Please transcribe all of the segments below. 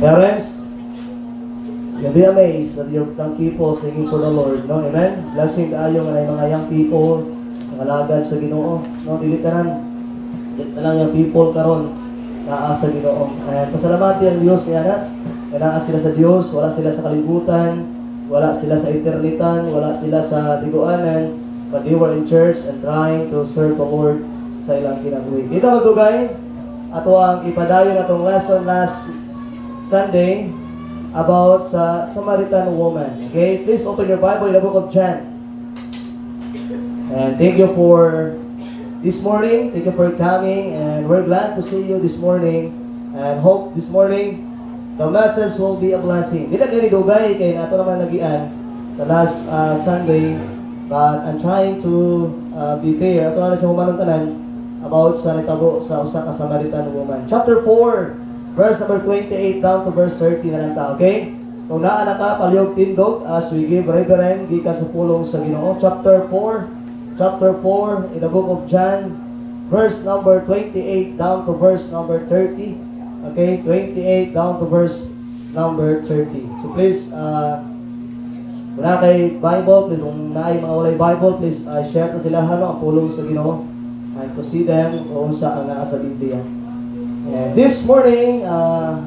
Parents, you'll be amazed at your young people singing for the Lord, no? Amen? Blessing tayo nga mga young people, nakalagad sa Ginoo, no? Dili ka lang yung people karon naa sa Ginoo. And pasalamati ang Diyos yan, ha? Naa sila sa Diyos, wala sila sa kalibutan, wala sila sa eternitan, wala sila sa tiguanan, but they were in church and trying to serve the Lord sa ilang kinabuhi. Dito magdugay, ato ang ipadayon atong lesson last Sunday about sa Samaritan woman. Okay, please open your Bible in the book of John. And thank you for this morning. Thank you for coming, and we're glad to see you this morning. And hope this morning the message will be a blessing. Di na gani dugay kay nato naman nagian the last Sunday, but I'm trying to be fair. Ato na siya humanong tanan about sa nitabo sa usa ka Samaritan woman. Chapter 4. Verse number 28 down to verse 30 na lang ta, okay? Kung naa na ka, palihog tindog as we give reverend, gikan sa pulong sa Ginoo. Chapter 4 in the book of John, verse number 28 down to verse number 30. Okay, 28 down to verse number 30. So please, kung na kay Bible, kung naay mga walay Bible, please share to sila ang pulong sa Ginoo and to see them kung saan naa sa Biblia. And this morning,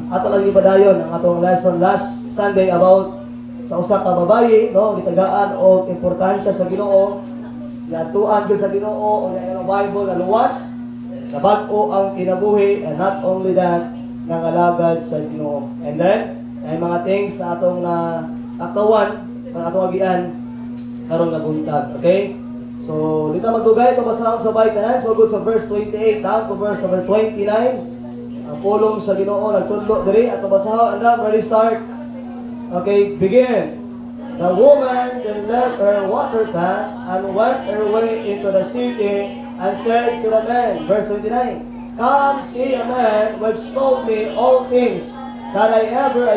ato lang ipadayon ang atong lesson last Sunday about sa usa ka babayi, no, gitagaan og importansya sa Ginoo, yatuan gyud sa Ginoo o ang Bible na luwas, nabag-o ang kinabuhi, and not only that, nangalagad sa Ginoo. And then, ay mga things sa atong aktawan, sa atong agian karon nga buntag, okay? So, dito magdugay ito basahon sa Bible, so good sa verse 28 down to verse number 29. Ang pulong sa Ginoo nagtudlo diri at basahon and ready start. Okay, begin. The woman then left her water pan and went her way into the city and said to the man, verse 29, "Come see a man which told me all things that I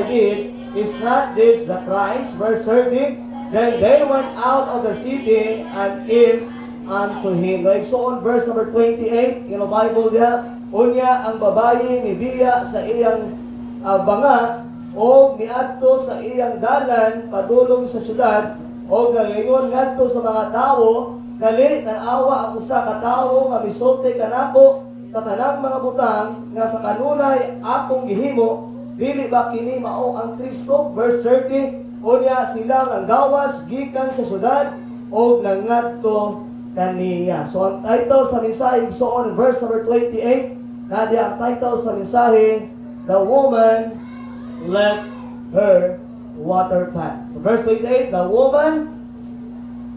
did. Is not this the Christ?" Verse 30, then they went out of the city and came unto him. Like so on verse number 28 in the Bible diya, unya ang babayi mibiya sa iyang banga o miadto sa iyang dalan padulong sa syudad o galingon ngadto sa mga tawo dali tanawa ang usa ka tawo nga misulti kanako sa tanang mga butang nga sa kanunay akong gihimo, dili ba kini mao ang Kristo? Verse 30, unya sila ang gawas gikan sa syudad o nangadto kaniya. So ang title sa mensahe so on verse number 28, kadi ang title sa mensahe, The Woman Left Her Water Pan. So verse 28, the woman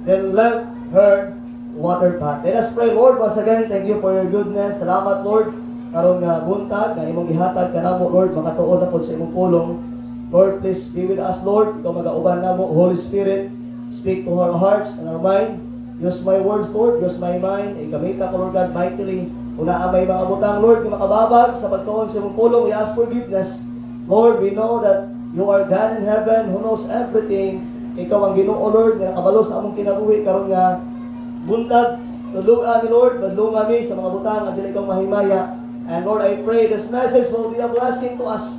then left her water pan. Let us pray. Lord, once again, thank you for your goodness. Salamat, Lord, karong buntag na imong gihatag kanamo, Lord, makatuon na pod sa imong pulong. Lord, please be with us, Lord. Ikaw mag-auban namo, Holy Spirit, speak to our hearts and our mind. Use my words, Lord. Use my mind. Ikamita ko, Lord God, mightily. Kung may mga butang, Lord, yung makababag sa pagtuon sa imong pulong, we ask forgiveness. Lord, we know that you are God in heaven who knows everything. Ikaw ang Ginoo, Lord, nga nakabalo sa among kinabuhi karon nga buntag. Tulungan mi, Lord, badlungan mi sa mga butang at dili ikaw mahimaya. And Lord, I pray this message will be a blessing to us.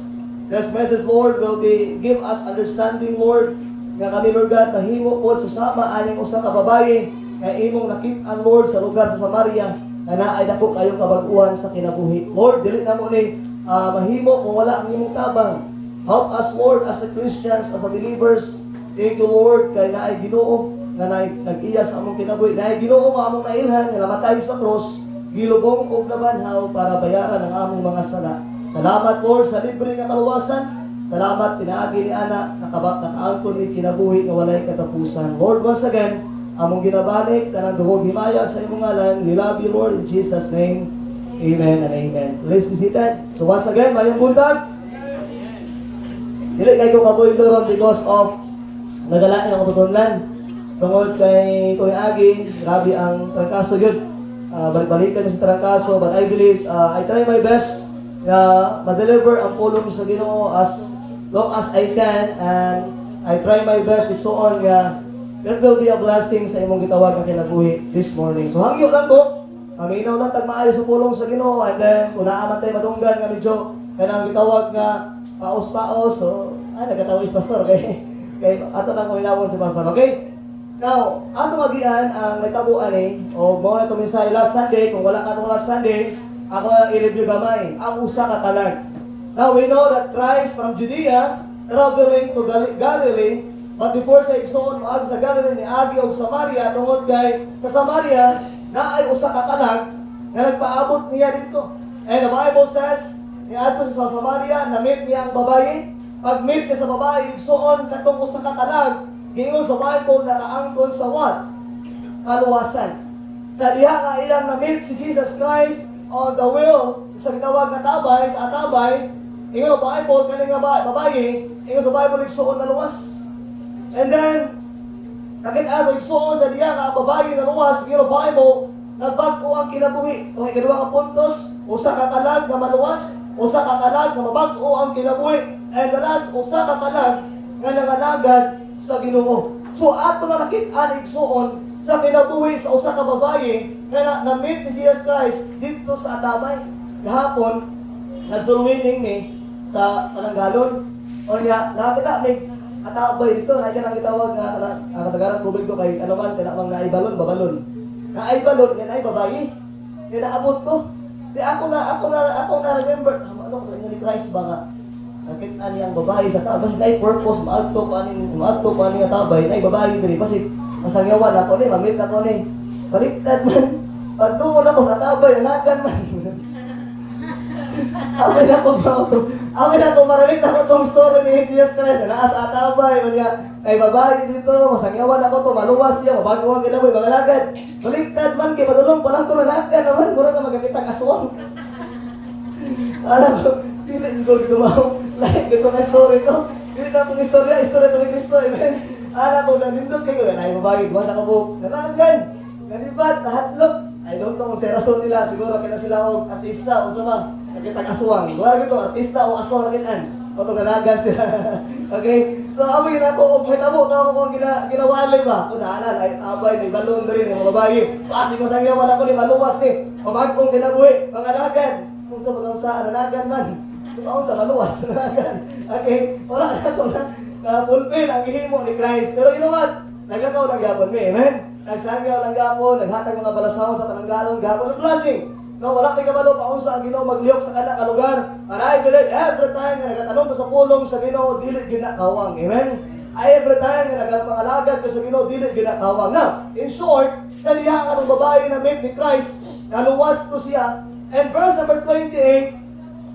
This message, Lord, will give us understanding, Lord, nga kami, Lord God, mahimo po susama aning usa ka babayi nga imong nakit-an, Lord, sa lugar sa Samaria na naay dako kayong kabag-uhan sa kinabuhi. Lord, dili na mo ni mahimo kung wala ang imong tabang. Help us, Lord, as a Christians, as a believers. Thank you, Lord, kay naay Ginoo nga nag-iya sa among kinabuhi. Naay Ginoo nga among nailhan nga namatay sa cross, gilubong og labanhaw para bayaran ang among mga sala. Salamat, Lord, sa libre nga kaluwasan. Salamat, pinaagi ni Ana, nakaangkon ni kinabuhi nga walay katapusan. Lord, once again, among ginabalik, kanang duhog himaya sa imong ngalan. We love you, Lord, in Jesus' name. Amen and amen. Please be seated. So once again, mayong buntag. Dili kayo kaboy doon because of nagalaan ang tutunlan. Tungod kay Kuya Agi, grabe ang trangkaso yun. Balik-balikan sa trangkaso, but I believe, I try my best na ma-deliver ang pulong sa Ginoo as long as I can, and I try my best with so on nga that will be a blessing sa imong gitawag ang kinabuhi this morning. So hangyo lang ko, maminaw lang tag maayo sa pulong sa Ginoo, and then kung naaman tayo madunggan nga medyo kanang gitawag nga paos-paos. So, nagkatawis pastor kay ato lang ko inawon si pastor. Okay? Now, ato magian ang nagtabuan o mo na tumisay last Sunday, kung wala ka nung last Sunday, ako i-review gamay ang usa ka kalag. Now we know that Christ from Judea traveling to Galilee, but before sa igsoon moag sa Galilee ni agi og Samaria tungod kay sa Samaria naay usa ka kalag nga nagpaabot niya dito. And the Bible says, niadto sa Samaria, na-meet niya ang babae. Pag-meet niya sa babae, igsoon katong usa ka kalag, gingon sa Bible na naangkon sa what? Kaluwasan. Sa diha nga ilang na-meet si Jesus Christ on the wheel, sa gitawag na tabay, sa atabay, ingon sa Bible, kaning nga babae, ingon sa Bible, igsoon na luwas. And then, nakita mo, igsoon sa diha nga babae na luwas, ingon sa Bible, nagbago ang kinabuhi. Kung ikaduha ka puntos, usa ka kalag na maluwas, usa ka kalag na mabago ang kinabuhi, and the last, usa ka kalag nga nangalagad sa Ginoo. So ato na nakita igsoon sa kinabuhi sa usa ka babae nga na-meet ni Jesus Christ dito sa atabay. Gahapon nagsulwining ni sa Pananggalon. O niya nakita may atabay dito, na diyan ang gitawag nga ang katagaran publiko kay ano man kanang mga ibalon babalon. Na ay balon nga ay babae. Kinaabot ko. Di ako na remember ano ko ni Christ ba nga nakita niyang babae sa tabay, na purpose maadto pa ni tabay, na babae diri kasi masangyawan ako ni, mamit ako ni. Baliktad man. Pagtuon ako sa tabay, nanagan man. Amin na to, maramit ako tong story ni Jesus Christ, na sa tabay, ay babae dito, masangyawan ako to, maluwas siya, mabago ang kinaboy, magalagad. Baliktad man, kay madulong pa lang to, nanagan naman, mura na magkakita kaswang. Alam ko, dili ko gumawa. Like, ito na story ko. Dili na akong istorya to ni Cristo. Amen. Anak ko, nanindog kayo. Ay, babae, duwa na kabuk. Nananggan. Ganibat, nahatlok. I don't know kung sa rason nila. Siguro kita sila o artista o sama. Nagkitag-aswang. Duwa ito, artista o aswang nakitaan. O ito, nanagan sila. Okay? So, amoy na ako. May tabo. Tama ko kung ginawalay ba? Kung naanan, ay abay, may balon rin. Mga babae. Kasi kung saan yaman ako ni maluwas ni. Pabagkong kinabuhi. Pangalagan. Kung sa mga sa nanagan man. Kung ako sa maluwas. Nanagan. Okay? Wala na ito na pulpin ang ihimo ni Christ. Pero you know what? Naglakaw lang gapon mi. Amen? Nagsangyaw lang gapon. Naghatag mga balasahon sa Pananggalon. Gapon ng blessing. No, wala kay kabalo pa unsa ang Ginoo maglihok sa kana ka lugar. And I believe every time nga nagatanong ko sa pulong sa Ginoo dili ginakawang. Amen. Every time nga nagapangalagad ko sa Ginoo dili ginakawang. Now, in short, sa diha nga babae na meet ni Christ, naluwas ko siya. And verse number 28,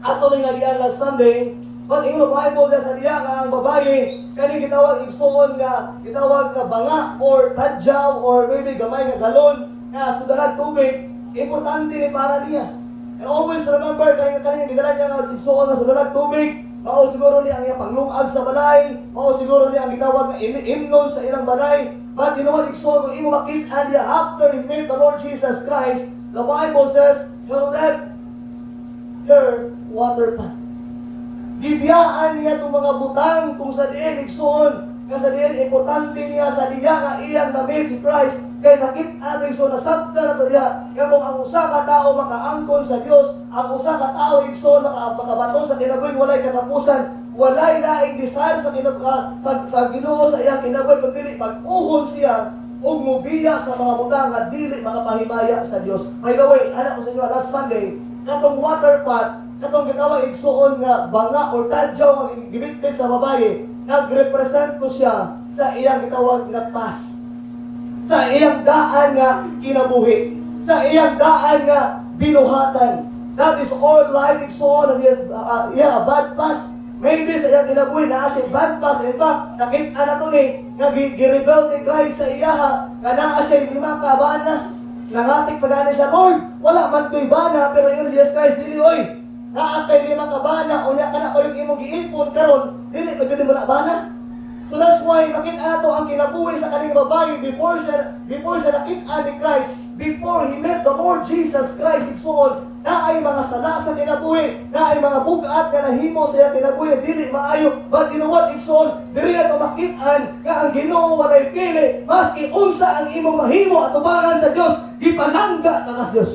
ato ning nagian last Sunday, but in the Bible sa diha nga ang babae kani gitawag igsoon nga gitawag ka banga or tadyaw or maybe gamay nga galon nga sudalag tubig. Importante ni para niya. And always remember, kanya gidala niya nga igsoon na sudalag tubig, mao siguro niya ang iyang panglungag sa balay, mao siguro niya ang gitawag na imnon sa ilang balay. But you know what, igsoon kung imo makita niya after he met the Lord Jesus Christ, the Bible says, "Well, let her water pan." Gibiyaan niya itong mga butang kung sa diin igsoon, nga sa diin importante niya sa diya nga iyang na-meet si Christ. Kaya nakita ito na sabta na ito diya. Kaya kung ang usa ka tao makaangkon sa Diyos, ang usa ka tao igsoon makabato sa kinabuhi, walay katapusan, walay laing desire sa Ginoo sa iyang kinabuhi, kundi pag-uhon siya ug mubiya sa mga butang nga dili makapahimaya sa Diyos. By the way, anak ko sa inyo, last Sunday, katong water pot, katong gitawag igsoon nga banga or tadyaw nga gibitbit sa babae, nagrepresent ko siya sa iyang gitawag nga pas, sa iyang daan nga kinabuhi, sa iyang daan nga binuhatan. That is all life igsoon nga bad pass. Maybe sa iyang kinabuhi na siya bad pass. In fact, nakita na ito ni nga gi-rebel ni Christ sa iyaha nga naa siya lima ka bana. Nangatik pa gani siya, Lord, wala man ko'y bana, pero yun Jesus Christ, dili, oy, naatay lima ka bana, unya ka na ko yung imong giipon karon, dili, pagkali mo na bana. So that's why, makita nato ang kinabuhi sa kaning babae before siya nakita ni Christ, before he met the Lord Jesus Christ, igsoon, na ay mga sala sa kinabuhi, na ay mga bugat na nahimo sa iya kinabuhi, dili maayo, but you know what, igsoon, dili na makitaan, nga ang Ginoo walay pili, maski unsa ang imong mahimo at tubangan sa Dios, ipalangga ka sa Diyos.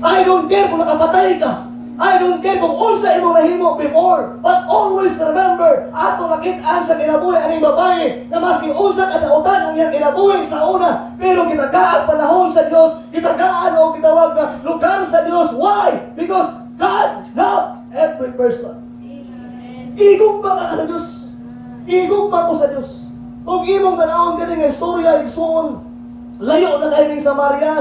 I don't care kung nakapatay ka. I don't care kung unsa imong nahimo before, but always remember, ato nakit-an sa kinabuhi aning babae, na maski unsa kadautan ang iyang kinabuhi sa una, pero gitagaan panahon sa Dios, gitagaan o gitawag na lugar sa Dios. Why? Because God loves every person. Igugma ka sa Dios. Igugma ko sa Dios. Kung imong tanawon ka nga istorya, igsoon, layo na kayo ni Samaria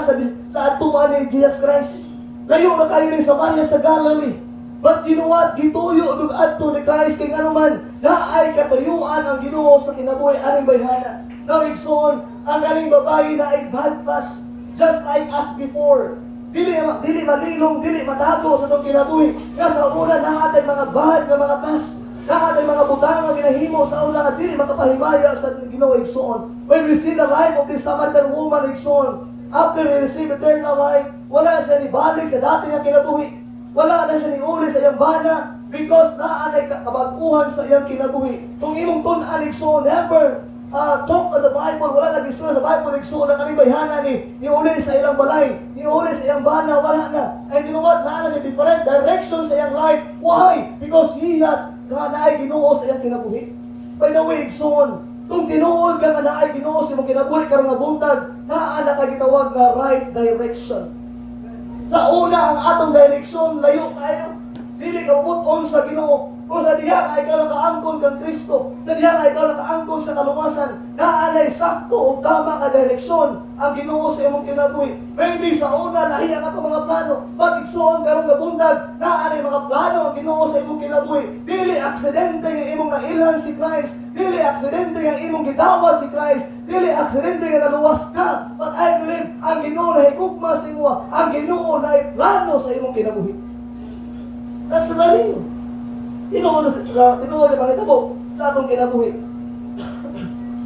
sa atuan ni Jesus Christ. Layo na kayo ni Samaria sa Galilee. But you know what? Gituyo og adto ni Christ kay ano man naay katuyuan ang Ginoo sa kinabuhi aning bayhana. Now igsoon, ang aning babae na ay badpas just like us before. Dili malilong, dili matago sa itong kinabuhi. Nga sa una naatay mga bahad nga mga pas. Naatay mga butang nga ginahimo sa una at dili makapahimaya sa Ginoo igsoon. When we see the life of this Samaritan woman igsoon, after he received eternal life, wala siya ni balik sa dati nga kinabuhi. Wala na siya ni uli sa iyang bana because naanay kabaguhan sa iyang kinabuhi. Kung imong tun-an igsoon, never talk of the Bible, wala nag-istorya sa Bible, igsoon ang aming bayhana ni uli sa ilang balay, ni uli sa iyang bana, wala na. And you know what? Naana siya different direction sa iyang life. Why? Because he has naay Ginoo sa iyang kinabuhi. By the way, igsoon, kung tinuod ka nga naay Ginoo sa imong kinabuhi karong nga buntag, naa na kay gitawag nga right direction. Sa una ang atong direksyon layo kayo. Dili ka puton sa Ginoo. Kung sa diha ka ikaw nakaangkon kang Kristo, sa diha ka ikaw nakaangkon sa kaluwasan, naanay sakto o tama ka direksyon ang Ginoo sa imong kinabuhi. Maybe sa una lahiya ka itong mga plano, but igsoon karong nga buntag, naanay mga plano ang Ginoo sa imong kinabuhi. Dili aksidente nga imong nailhan si Christ, dili aksidente nga imong gitawad si Christ, dili aksidente nga naluwas ka. But I believe ang Ginoo na higugma sa imo, ang Ginoo na plano sa imong kinabuhi. That's the real. Tinuod na pangitabo sa atong kinabuhi.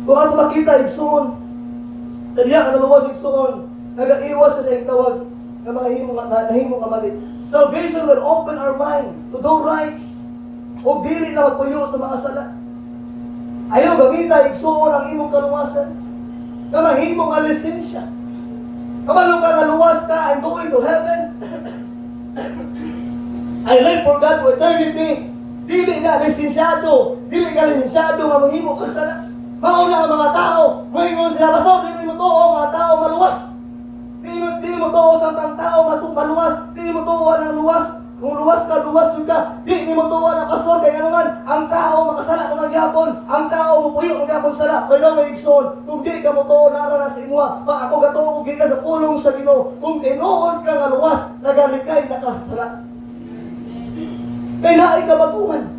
Kung ato makita igsoon, tadiya ka naluwas igsoon, nagaiwas sa iyang tawag ng mga nahimong kamali. Salvation will open our mind to do right o dili na magpuyo sa mga sala. Ayaw gamita igsoon ang imong kaluwasan na mahimong nga lisensya. Kabalo ka naluwas ka, I'm going to heaven. I live for God for eternity. Dili na lisensyado, dili ka lisensyado nga mahimo ka sala. Mauna ang mga tao, moingon sila basaw, dili mo tuo mga tao maluwas. Dili mo tuo sa tao maluwas, dili mo tuo ang luwas. Kung luwas yun ka, dili mo tuo ang pastor kay ano man, ang tao makasala ko ng gyapon, ang tao mupuyo ng gyapon sala. Kay no igsoon, kung di ka mo tuo nara na sa imwa, pa ako gatuo gi ka sa pulong sa Ginoo. Kung tinuod ka nga luwas, nagalikay nakasala. Kaya naay kabaguhan,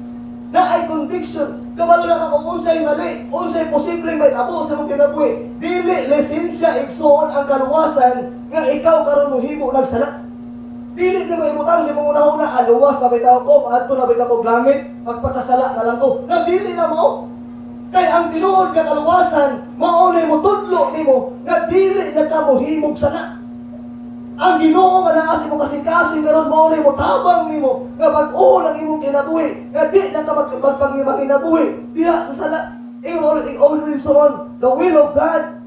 naay conviction, kabalo na ka kung unsay mali, unsay posibleng may tabo sa mong kinabuhi. Dili lisensya igsoon ang kaluwasan nga ikaw karon mohimo nagsala. Dili na may butang sa mong una-una, aluwas na bitaw ko, adto na bitaw ko langit, magpakasala na lang ko. Na dili na mo. Kaya ang tinuod nga kaluwasan, maunay mo tudlo nimo nga dili na ka mohimog sala. Ang Ginoo nga naa sa imong kasing-kasing karon mao ni mo tabang nimo nga bag-o lang imong kinabuhi nga di na ka magpanginabuhi diha sa sala. Already on the will of God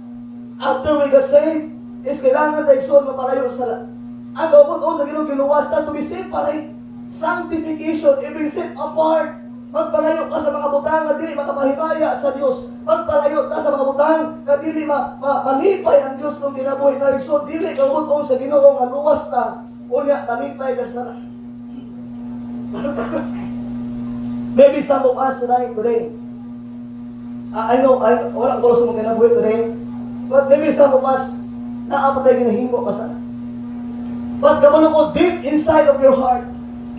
after we got saved is kailangan tayo igsoon mapalayo sa sala. Ang gawon sa Ginoo giluwas ta to be separate, sanctification, being set apart. Magpalayo ka sa mga butang nga dili makapahimaya sa Dios. Magpalayo ka sa mga butang nga dili malipay ang Dios kung kinabuhi ka. So dili ka buton sa Ginoo nga luwas ta unya malipay ka sa. Maybe some of us tonight today. I know wala ko sa mga kinabuhi today. But maybe some of us naapatay ginahimo ka sa. But kabalo ko deep inside of your heart.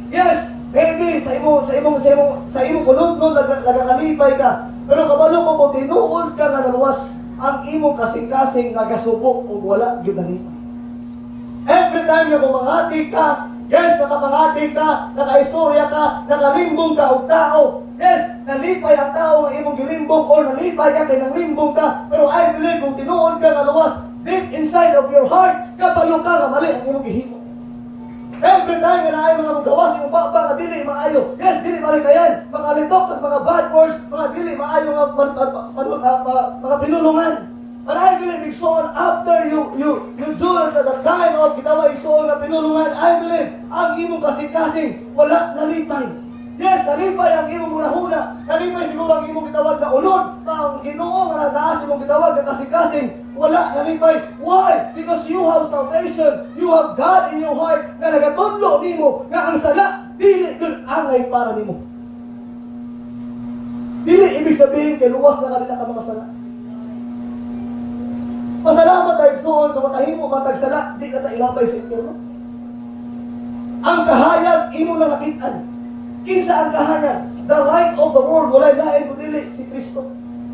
Yes, maybe sa imong kunod nagakalipay ka. Pero kabalo mo kung tinuod ka nga naluwas ang imong kasing-kasing nagasubok o wala gyud nalipay. Every time nga kumangati ka, yes, nakapangati ka, nakaistorya ka, nakalimbong ka og tao. Yes, nalipay ang tao nga imong gilimbong or nalipay ka kay nanglimbong ka. Pero I believe kung tinuod ka nga naluwas deep inside of your heart, kabalo ka nga mali ang imong gihimo. Every time na ay mga magawas, yung baba na dili maayo. Yes, dili malikayan. Mga litok at mga bad words, mga dili maayo mga pinulungan. But I believe igsoon, after you do the kind of gitawa igsoon na pinulungan, I believe, ang imong kasing-kasing, wala nalipay. Yes, nalipay ang imong hunahuna. Nalipay siguro ang imong gitawag na unod. Ang Ginoo nga nataas imong gitawag na kasing-kasing, wala nalipay. Why? Because you have salvation. You have God in your heart na nagatudlo nimo nga ang sala dili gyud angay para nimo. Dili ibig sabihin kay luwas na kanila ka mga sala. Pasalamat tayo igsoon kung matahimo matag sala, di ka ta ilabay sa impyerno. Ang kahayag imo na nakit-an. Kinsa ang kahayag? The light of the world, walay lain kung dili si Kristo.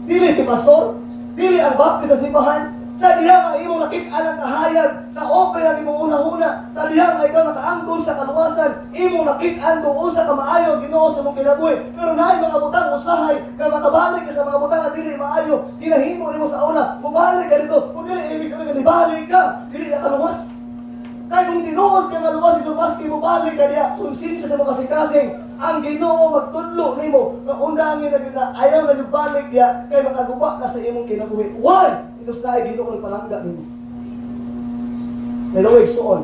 Dili si pastor, dili ang baptist sa simbahan. Sa diha nga imong nakit-an ang kahayag, na-open ang imong una-una. Sa diha nga ikaw nakaangkon sa kaluwasan, imong nakit-an kung usa ka maayo Ginoo sa imong kinabuhi. Pero naay mga butang usahay nga makabalik ka sa mga butang nga dili maayo, ginahimo nimo sa una, mubalik ka dito. Kung dili ibig sabihin nga nibalik ka, dili na kaluwas. Kaya kung tinuod ka nga luwas dito, maski mubalik ka diya, konsensya sa mga kasing-kasing, ang Ginoo magtudlo nimo nga undangin na kita ayaw na balik diya kay makaguba ka sa imong kinabuhi. Why? Because na ay Ginoo nagpalangga nimo. Pero igsoon,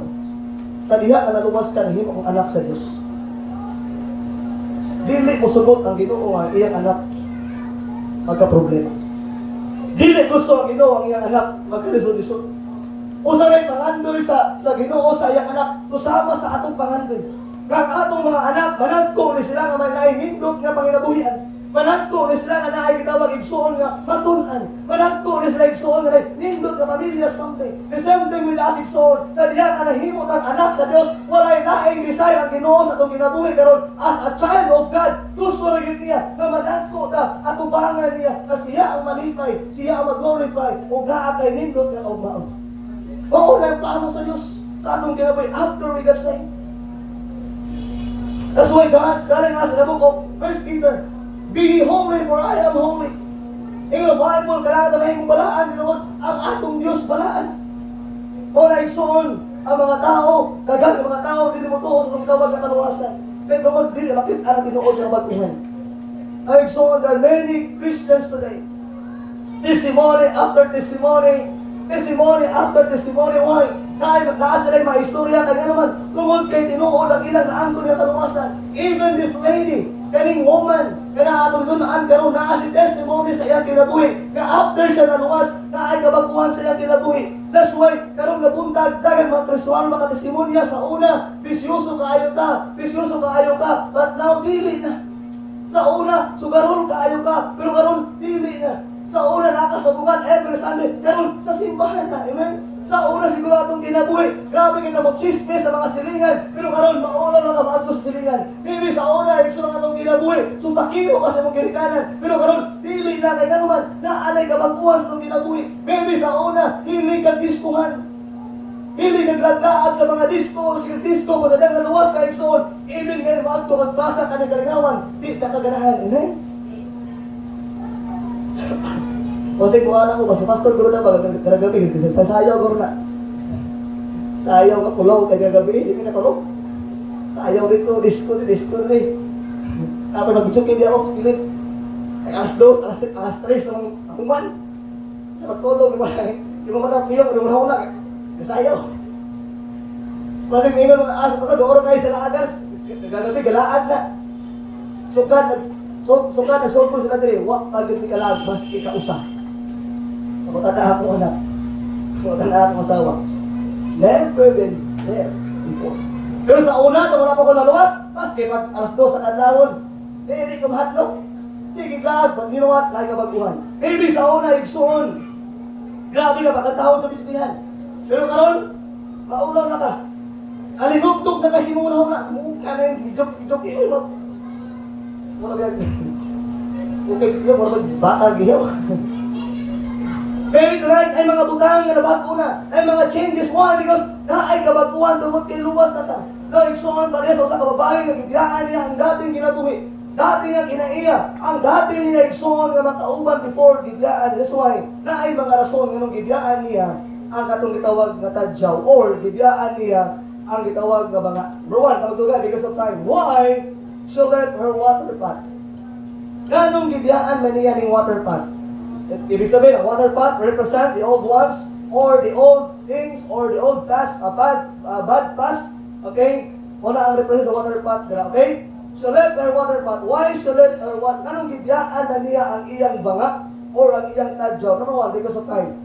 sa diha na naluwas ka nahimo ang anak sa Dios. Dili mo sugot ang Ginoo ang iyang anak magka-problema. Dili gusto ang Ginoo ang iyang anak magka-lisod-lisod. Usa ray pangandoy sa Ginoo sa iyang anak susama sa atong pangandoy. Kag atong mga anak manadto ni sila nga may nainindot nga panginabuhian. Manadto ni sila nga naay gitawag igsoon nga matun-an. Manadto ni sila igsoon nga nindot nga pamilya someday. The same thing with us igsoon. Sa diha ka nahimot ang anak sa Dios, walay laing desire ang Ginoo sa atong kinabuhi karon as a child of God. Gusto ra gyud niya nga manadto ta atubangan niya na siya ang malipay, siya ang mag-glorify ug naa kay nindot nga kaugmaon. Oo, na yung plano sa Diyos sa atong kinabuhi after we got saved. That's why God telling us in the book of 1 Peter, be holy for I am holy. Yung Bible, kailangan na mahing balaan, ang atong Diyos balaan. O naigsoon, ang mga tao, kagang ang mga tao, hindi mo tuos kung tawag na kaluwasan. Pero mo, hindi na makita ang tinuod ng baguhan. Naigsoon, there are many Christians today. Testimony after testimony, testimony after testimony. Why? Dahil magtaas sila yung mga istorya, kaya naman, tungod kay tinuod ang ilang naangkon yung kaluwasan. Even this lady, kaning woman, kaya atong dunaan karon naa si testimony sa iyang kinabuhi. Nga after siya naluwas, na ay kabaguhan sa iyang kinabuhi. That's why, karong nabuntag, dagan mga Kristohan makatestimonya sa una, bisyoso kaayo ka, bisyoso kaayo ka, but now dili na. Sa una, sugarol kaayo ka, pero karon dili na. Sa una, nakasabungan every Sunday, karon sa simbahan na, amen? Sa una siguro atong kinabuhi, grabe kita mag-chismis sa mga silingan, pero karon mauna mga maagos sa silingan. Maybe sa una, ikso lang atong kinabuhi, sumbakiro ka sa mong kinikanan, pero karon dili na kay kanuman, naalay kabaguhan sa atong kinabuhi. Maybe sa una, hindi ka diskuhan. Hindi naglaglaag sa mga disco, masadang naluwas ka iksoon, even kayo maagto magpasa ka ng kalingawan, di na kaganahan, amen? Kasi kung alam mo, si Pastor Guru na ba, kagabi, sasayaw Guru na. Sayaw ka, kulaw, kagabi, hindi ka na kulaw. Sayaw rito, disco rin. Tapos nag-joking di ako, skillit. Ay alas 3, ang akuman. Sa matulog, di ba matapiyong, di mo nahula, kasayaw. Kasi ngayon, asa pa sa dooro kayo sa laagan, kagabi, galaan na. Sukat na sopro sila diri, wak kagit ni kalag, mas ikausa. Matanda akong anak, matanda akong asawa. Never been there before. Pero sa una, kung wala pa ko naluwas, maski pag alas 2 sa kadlawon, hindi ka mahatlok. Sige kag, pag ninuwat, lahat ka baguhan. Maybe sa una, igsoon. Grabe ka, pagkatahon sa bisitihan. Pero karon, maulaw na ka. Alinugtog na kasi muna ako na. Mukha na yung joke. Muna ba yan? Okay, muna bata giyaw. Very tonight ay mga butang nga nabago na, ay mga changes. Why? Because na ay kabaguhan tungkol kay luwas na ta. No, igsoon pa rin sa kababae nga giglaan niya ang dating kinabuhi. Dati nga kinaiya, ang dati niya igsoon nga makauban before giglaan. That's why, na ay mga rason nga nung giglaan niya ang katong gitawag nga tadyaw or giglaan niya ang gitawag nga mga Rowan, kamatugan, because of time. Why? She left her water pot. Ganong giglaan man niya ning water pot? Ibig sabihin, ang water pot represent the old ones, or the old things, or the old past, bad past. Okay? Una ang represent sa water pot. Okay? Sulit or water pot. Why sulit or what? Anong gibyaan na niya ang iyang banga or ang iyang tadyaw? Number one, because of time.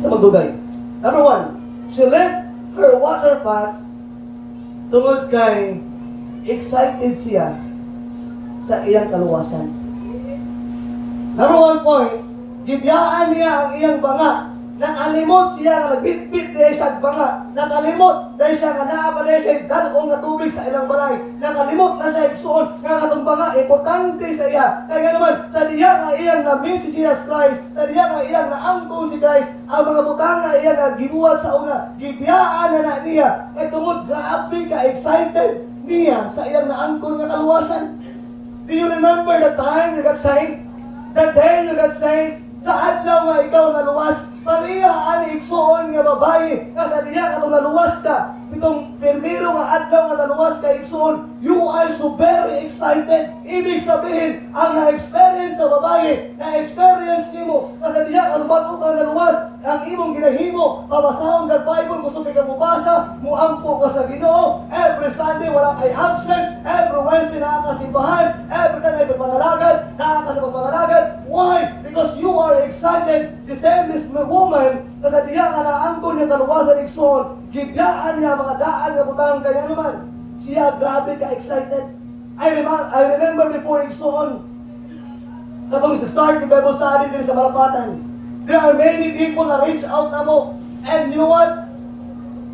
Ito magdugay. Number one, sulit or water pot tungod kay excited siya sa iyang kaluwasan. Number one point, gibyaan niya ang iyang banga. Nakalimot siya na nagbitbit dahil siya banga. Nakalimot dahil siya nga naabalay siya dalong na tubig sa ilang balay. Nakalimot na siya igsuon nga katong banga, importante sa iya. Kaya naman, sa diya nga iyang namin si Jesus Christ, sa diya nga iyang naangkong si Christ, ang mga butang na iyang nga gibuhat sa una, gibiyaan na niya. E tungod, grabe ka excited niya sa iyang naangkong nga kaluwasan. Do you remember the time you got saved? The day you got saved? Sa adlaw nga ikaw naluwas, Maria ani igsuon nga babae, kasi diya katong naluwas ka. Itong permiro nga adlaw nga naluwas ka igsuon, you are so very excited. Ibig sabihin, ang na-experience sa babae, na-experience nimo, kasi diya katong bago ka naluwas, ang imong ginahimo, pabasahon kag Bible, gusto kay mubasa, muampo ka sa Ginoo, every Sunday wala kay absent, every Wednesday nakakasimbahan, every time ay pangalagad, nakakasimbahan. Why? Because you are excited. The same is my woman, kasi diya nga naangkon niya kaluwasan igsoon, gibyaan niya mga daan nga butang kanya naman. Siya grabe ka excited. I remember before igsoon, kapag start yung Bible study din sa Malapatan, there are many people na reach out na mo. And you know what?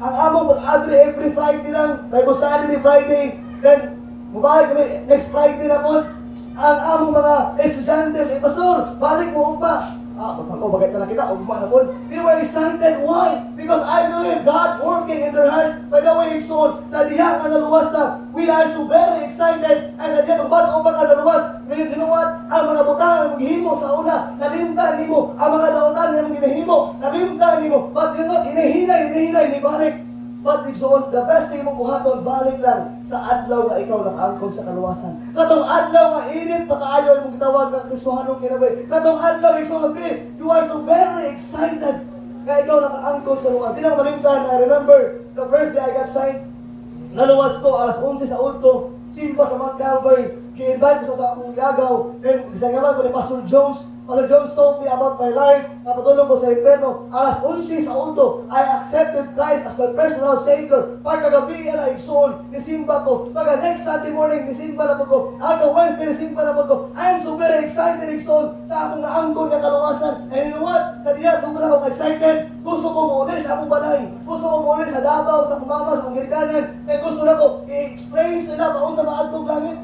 Ang among mag-adre every Friday lang, Bible study ni Friday, then mubalik kami next Friday na po. Ang among mga estudyante, Pastor, balik mo ugma. Bagay na lang kita, ugma na po. They were excited. Why? Because I believe God working in their hearts. By the way, son, sa diha nga naluwas na, we are so very excited. And sa diha, kung ba't ang baka naluwas, you know what? Ang mga butang ang maghihimo sa una, nalimtan nimo. Ang mga dautan ang ginahimo, nalimtan nimo. But you know, inahinay, ni balik. But igsoon, the best thing mong buhaton, balik lang sa adlaw nga ikaw nakaangkon sa kaluwasan. Katong adlaw nga init, pakaayon mong gitawag ng Kristohanong kinabay. Katong adlaw, igsoon, you are so very excited nga ikaw nakaangkon sa luwas. Di lang malimtan, I remember the first day I got signed, naluwas ko, alas 11 sa ulto, simpa sa Mount Calvary, ki-invite ko sa akong gagaw, then isangaman ko ni Pastor Jones. Pastor Jones told me about my life, napatulong ko sa Imperno. Alas 11 sa ulto, I accepted Christ as my personal Savior. Pagkagabi na igsoon, nisimba ko. Pagka next Sunday morning, nisimba na po ko. Pagka Wednesday, nisimba na po ko. I am so very excited igsoon sa akong naangkon na kaluwasan. And you know what? Sa diya, sobrang ako excited. Gusto ko maulit sa akong balay. Gusto ko maulit sa Davao, sa Kumama, sa Angelicanan. Kaya gusto na ko i-explain sila kung sa maagtong langit.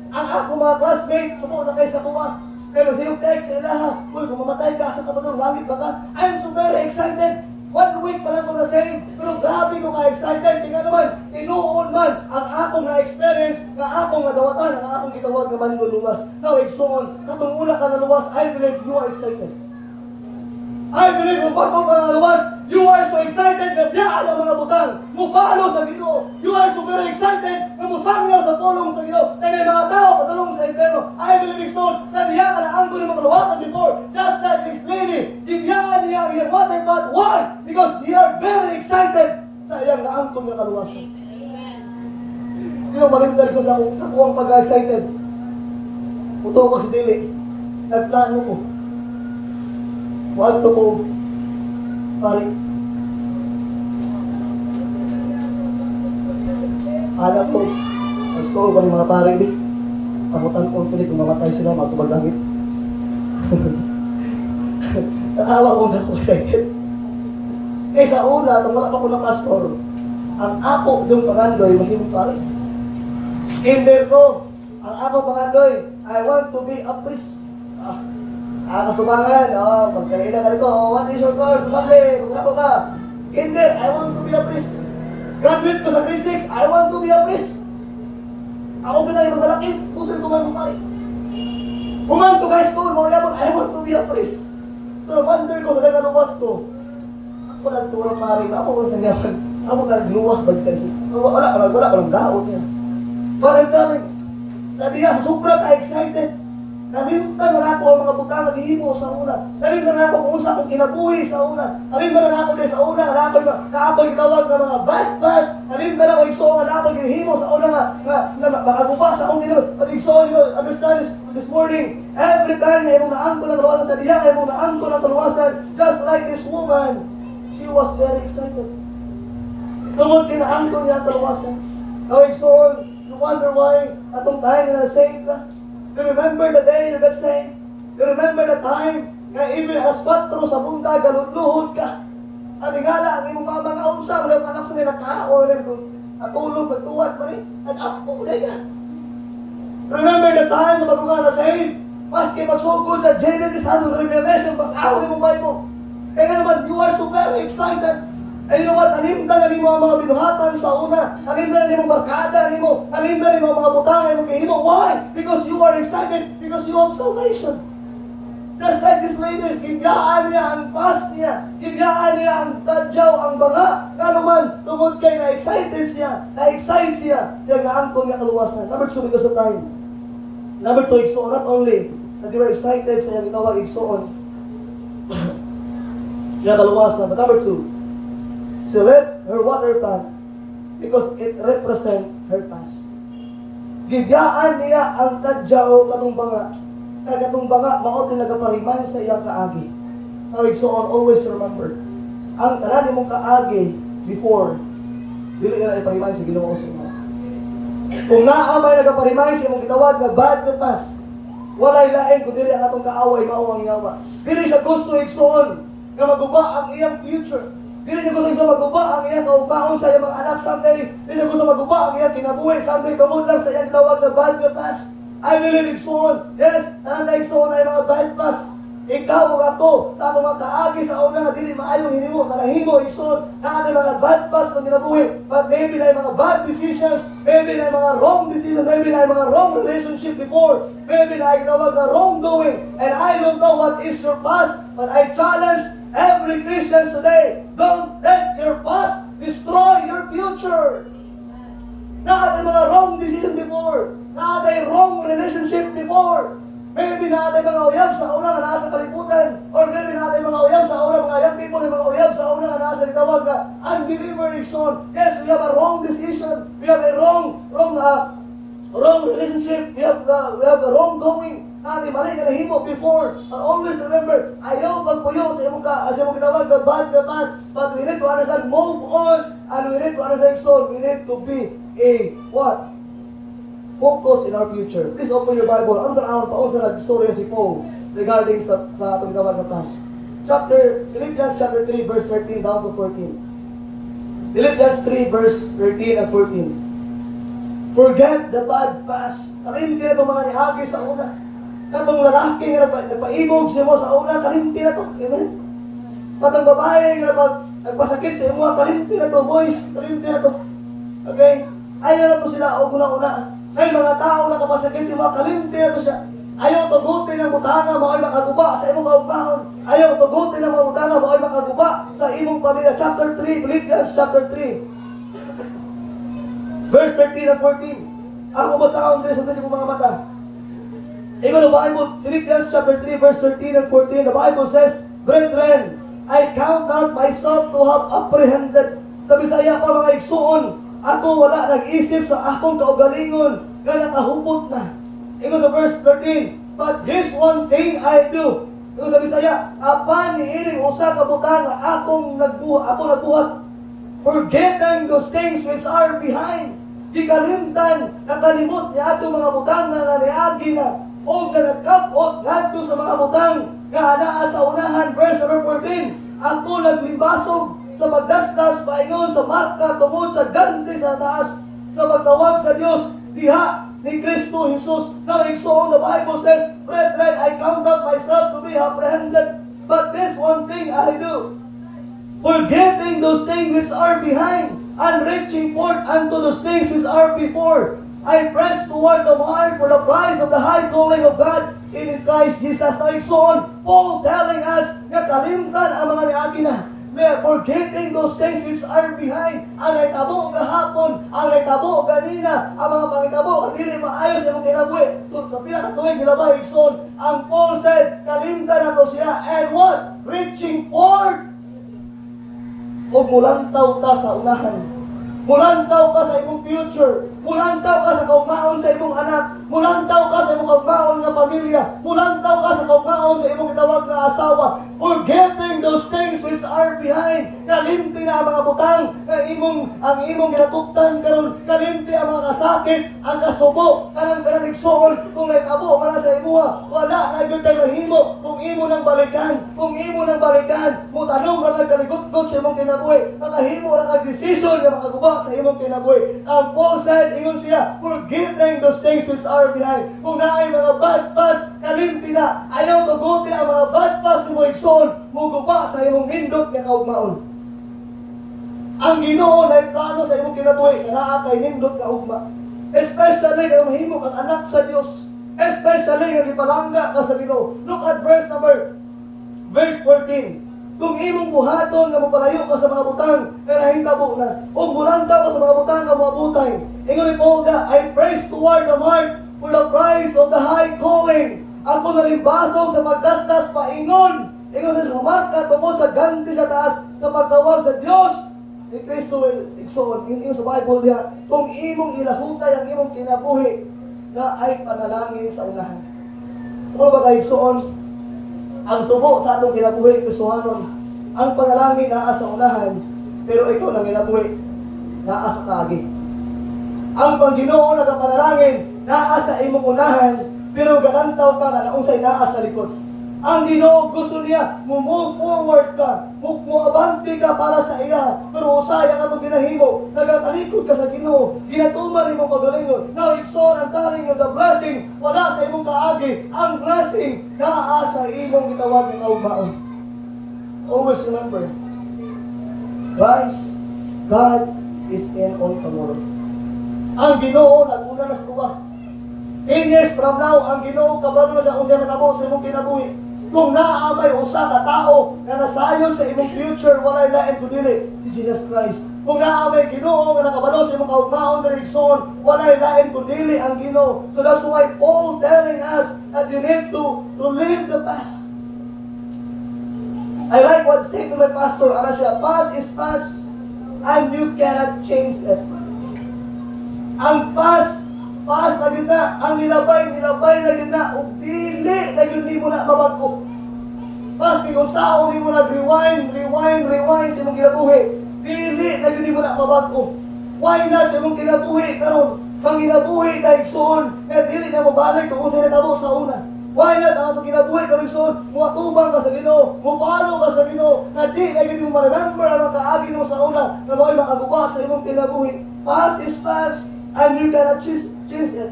Ang ako mga classmates, suko na kayo sa kuha. Pero sa yung text nila ha, uy, kung mamatay ka sa kapatong langit ba ka? I'm so very excited. 1 week pa lang ko na saying, pero grabe ko ka-excited. Tingnan naman, tinuon man ang akong na-experience, na akong nadawatan, ang akong gitawag na manluluwas. Now, igsoon, katong una ka naluwas, I believe you are excited. I believe kung bago ka naluwas, you are so excited na biyaan ang mga butang. Mupalo sa Ginoo. You are so very excited na musangyaw sa tulong sa Ginoo. Kaya mga tao patulong sa Imperno. I believe igsoon, sa diya ka na angko ni makaluwasan before. Just like this lady, ibiyaan niya ang iyang water pot. Why? Because they are very excited sa iyang naangko niya kaluwasan. Hindi mo malimdal sa kuwang pag-excited. Puto ko si Dili. Nagplano ko. Huwag to ko, pari. Alam ko, ito ko ng mga pari ni. Pamutan ko ulit kung mamatay sila, magtubal langit. Nakawa ko sa excited. Kaysa una, itong wala pa ko na pastor, ang ako yung pangandoy, mahimong pari. Hindi ko, ang ako pangandoy, I want to be a priest. Kasumangan, pagkanina ka nito, what is your course? Sabi, kung ako ka, hindi, I want to be a priest. Graduate ko sa grade 6, I want to be a priest. Ako ganun yung malaki, gusto ko man kumari. Kuman ko guys ko, mga yapon, I want to be a priest. So, wonder ko sa nagkaluwas ko, ako nagturang mari, ako ko sa yaman, ako nagluwas ba kasi, wala daot niya. But I'm telling, Sa diya, sa sobra ka excited. Nalimtan na ako ang mga butang naghihimo sa una. Nalimtan na ako kung unsa akong kinabuhi sa una. Nalimtan na ako din sa una na ako'y gitawag ng mga bad pass. Nalimtan na ako iso nga na ako'y ginhimo sa una nga makaguba sa akong ginamit. At iso, understand this morning, every time na imong naangkol ang kaluwasan sa diya, na imong naangkol ang kaluwasan, just like this woman, she was very excited. Tungod kinaangkol niya ang kaluwasan. Now iso, you wonder why atong tayo na saved ka. You remember the day you got saved? You remember the time na even as patro sa bunda, galudluhod ka. At ingala, ang imong mga usang, ang anak sa nila kao, atulog, nagtuwad pa rin, nag-apo na ka. Remember the time na bago ka na saved? Maski magsugod sa Genesis hanggang Revelation, mas ako ni mong Bible. Kaya naman, you are so very excited. And you know what? Nalimtan na mo ang mga binuhatan sa una. Nalimtan na mo barkada mo. Nalimtan na mo ang mga butang mo kay mo. Why? Because you are excited. Because you have salvation. Just like this ladies, gibyaan niya ang pas niya. Gibyaan niya ang tadyaw, ang banga. Nga naman, tungod kay na-excited siya. Na-excite siya. Siya nga-angkol niya kaluwasan. Number 2, because of time. Number 2, igsoon. Not only that you are excited sa iyang gitawag igsoon. Niya kaluwasan. But number 2, she left her water pan because it represents her past. Gibyaan niya ang tadyaw katong banga. Katong banga, mao din nagapariman sa iyang kaagi. Tawag so on, always remember. Ang tanan mong kaagi before, dili na ipariman sa Ginoo sa imo. Kung naa may nagapariman siya mong gitawag na bad the past, walay lain kung dili ang atong kaaway mao ang yawa. Dili siya gusto igsoon nga maguba ang iyang future. Dili niya gusto maguba ang iyang kaupaon sa iyang mga anak someday. Dili niya gusto maguba ang iyang kinabuhi someday. Tungod lang sa iyang tawag na bad the past. I believe igsoon. Yes, tanan na igsoon ay mga bad past. Ikaw o ako, sa akong mga kaagi sa una nga dili maayong hinimo, nalahimo igsoon, na ating mga bad past na kinabuhi. But maybe na mga bad decisions, maybe na mga wrong decisions, maybe na mga wrong relationship before, maybe na tawag na wrongdoing. And I don't know what is your past, but I challenge every Christian today, don't let your past destroy your future. Na ating mga wrong decision before, na ating wrong relationship before, maybe na ating mga uyab sa una nga nasa kaliputan, or maybe na ating mga uyab sa una, mga young people, mga uyab sa una nga nasa litawag na unbeliever son. Yes, we have a wrong decision, we have a wrong relationship, we have the wrong going. Natin mali ka nahimo before. But always remember, ayaw magpuyo sa imong gitawag the bad the past. But we need to understand, move on, and we need to understand, so we need to be a what? Focus in our future. Please open your Bible. Ang tanawon pa sa nag-story si Paul regarding sa atong gitawag na past. Philippians chapter 3 verse 13 down to 14. Philippians 3 verse 13 and 14. Forget the bad past. Kalimti na itong mga niagi sa una. Katong lalaki nga nagpaibog siya mo sa una, kalimti na to. Amen? Katong babae nga nagpasakit sa imo, kalimti na to. Boys, kalimti na to. Okay? Ayaw na to sila o una-una. May mga tao na kapasakit sa imo, kalimti na to siya. Ayaw tugutin ng butanga, mao'y makaguba sa imong kaugpahon. Ayaw tugutin ng mga butanga, mao'y makaguba sa imong pamilya. Chapter 3, Philippians chapter 3. Verse 13 and 14. Ako ba sa kaunti sa mga mata? Ikaw the Bible, Philippians chapter 3 verse 13 and 14, the Bible says, Brethren, I count not myself to have apprehended. Sa Bisaya pa mga igsuon, ako wala nag-isip sa akong kaugalingon, nga nakahubot na. Ikaw sa verse 13, but this one thing I do. Ikaw sa Bisaya, apan niining usa ka butang ako nagbuhat, forgetting those things which are behind. Gikalimtan, nakalimot niya ato mga butang nga niagi na, o nagkapot ngadto sa mga butang nga naa sa unahan. Verse number 14, ako naglibasog sa pagdastas paingon sa marka tungod sa ganti sa taas sa pagtawag sa Dios diha ni Kristo Jesus. Now igsoon, the Bible says, Brethren, I count not myself to be apprehended, but this one thing I do, forgetting those things which are behind, and reaching forth unto those things which are before, I press toward the mark for the prize of the high calling of God in Christ Jesus. Now igsoon, Paul telling us nga kalimtan ang mga niagi na. We are forgetting those things which are behind. Ang naitabo kahapon, ang naitabo kanina ang mga pangitabo kadili maayos sa imong kinabuhi. Sa pinakatuwing gilabay igsoon, ang Paul said, kalimtan na to siya and what? Reaching forth. O mulantaw ta sa unahan. Mulantaw ka sa imong future. Mulantaw ka sa kaugmaon sa imong anak. Mulantaw ka sa imong kaugmaon nga pamilya. Mulantaw ka sa kaugmaon sa imong gitawag nga asawa. Forgetting those things which are behind. Kalimti na ang mga butang. Ang imong ginatuptan karon. Kalimti ang mga kasakit, ang kasubo, kanang igsoon. Kung naitabo man sa imuha, wala na gyud kay mahimo. Kung imo nang balikan, mutanong ra nagkaligot-got sa imong kinabuhi. Makahimo ra kag decision nga makaguba sa imong kinabuhi. Ang Paul said, ingon siya, forgetting those things which are behind. Kung naay mga bad past, kalimti na. Ayaw tuguti ang mga bad past mo igsoon, muguba sa imong nindot nga kaugmaon. Ang Ginoo na plano sa imong kinabuhi, kanaa kay nindot nga ugma. Especially kung mahimo kang anak sa Dios. Especially kung ipalangga ka sa Ginoo. Look at verse 14. Kung imong buhaton nga mopalayo ka sa mga butang, kaya hintabo na. O mulantaw ka sa mga butang nga moabutay. Ingon ni Paul nga, I press toward the mark for the prize of the high calling. Ako nalibasog sa magdasdas paingon. Ingon na sa marka tungkol sa ganti sa taas sa pagtawag sa Dios ni Kristo igsoon. Yung sa Bible niya, kung imong ilahutay ang imong kinabuhi na ay panalangin sa unahan. Ano ba kayo igsoon? Ang subo sa atong kinabuhi, Kristohanon, ang panalangin naa sa unahan, pero ikaw nang kinabuhi, naa sa kaagi. Ang Panginoon nagapanalangin, naa sa imong unahan, pero ganantaw ka na naunsay naa sa likod. Ang Ginoo gusto niya, move forward ka, muabante ka para sa iya, pero usaya ka itong ginahimo, nagatalikod ka sa Ginoo, ginatuman mo pagalingon. Now, igsoon ang taling of the blessing, wala sa imong kaagi, ang blessing, naa sa imong gitawag ng kaugmaon. Always remember, Christ, God is in all tomorrow. Ang Ginoo, naguna na sa tuwa. 10 years from now, ang Ginoo, kabalo na sa kung siya matabo sa imong kinabuhi. Kung naamay usa ka tao na nasayon sa imong future, walay lain kundi si Jesus Christ. Kung naamay Ginoo nga nakabalo sa imong kaugmaon nga igsoon, walay lain kundi ang Ginoo. So that's why Paul telling us that you need to live the past. I like what said to my pastor, Arasya, past is past and you cannot change it. Ang past na yun na, ang nilabay na yun na, ug dili na yun mo na mabago. Paski kung saan mo nag-rewind sa imong kinabuhi, dili na yun mo na mabago. Why na sa imong kinabuhi karon? Pang kinabuhi dahil soon, na dili na mabalik kung saan natabo sa una. Why na ang kinabuhi karon soon, muatubang ka sa Ginoo, mupalo ka sa Ginoo, na di na yun mo ma-remember ang makaagi mo sa una, na mo'y makaguba sa imong kinabuhi. Past is past, and you cannot change it.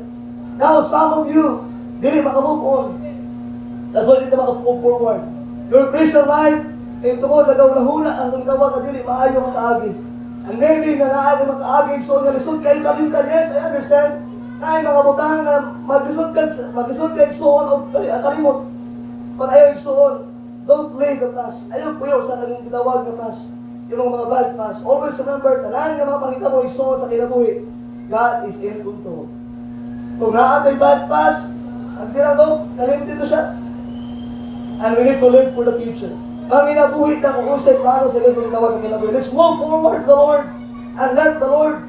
Now, some of you, dili makamove on. That's why dili makamove forward. Your Christian life, ito ko, nagawlahuna, ang tawag na dili, maayo makaagi. And maybe, na naagi makaagi, so nalisod kayo kalimtan, yes, I understand. Na mga butang na maglisod kayo soon, o kalimot. But ayaw soon, don't play the past. Ayaw puyo sa kanyang tinawag na past. Yung mga bad past. Always remember, tanan nga mga pangita mo, soon sa kinabuhi. God is in control. Kung naatay bad past, ang tinago, kalimit ito siya. And we need to live for the future. Ang inabuhi na kung usay plano sa Diyos ng tawag ng kinabuhi. Let's move forward to the Lord and let the Lord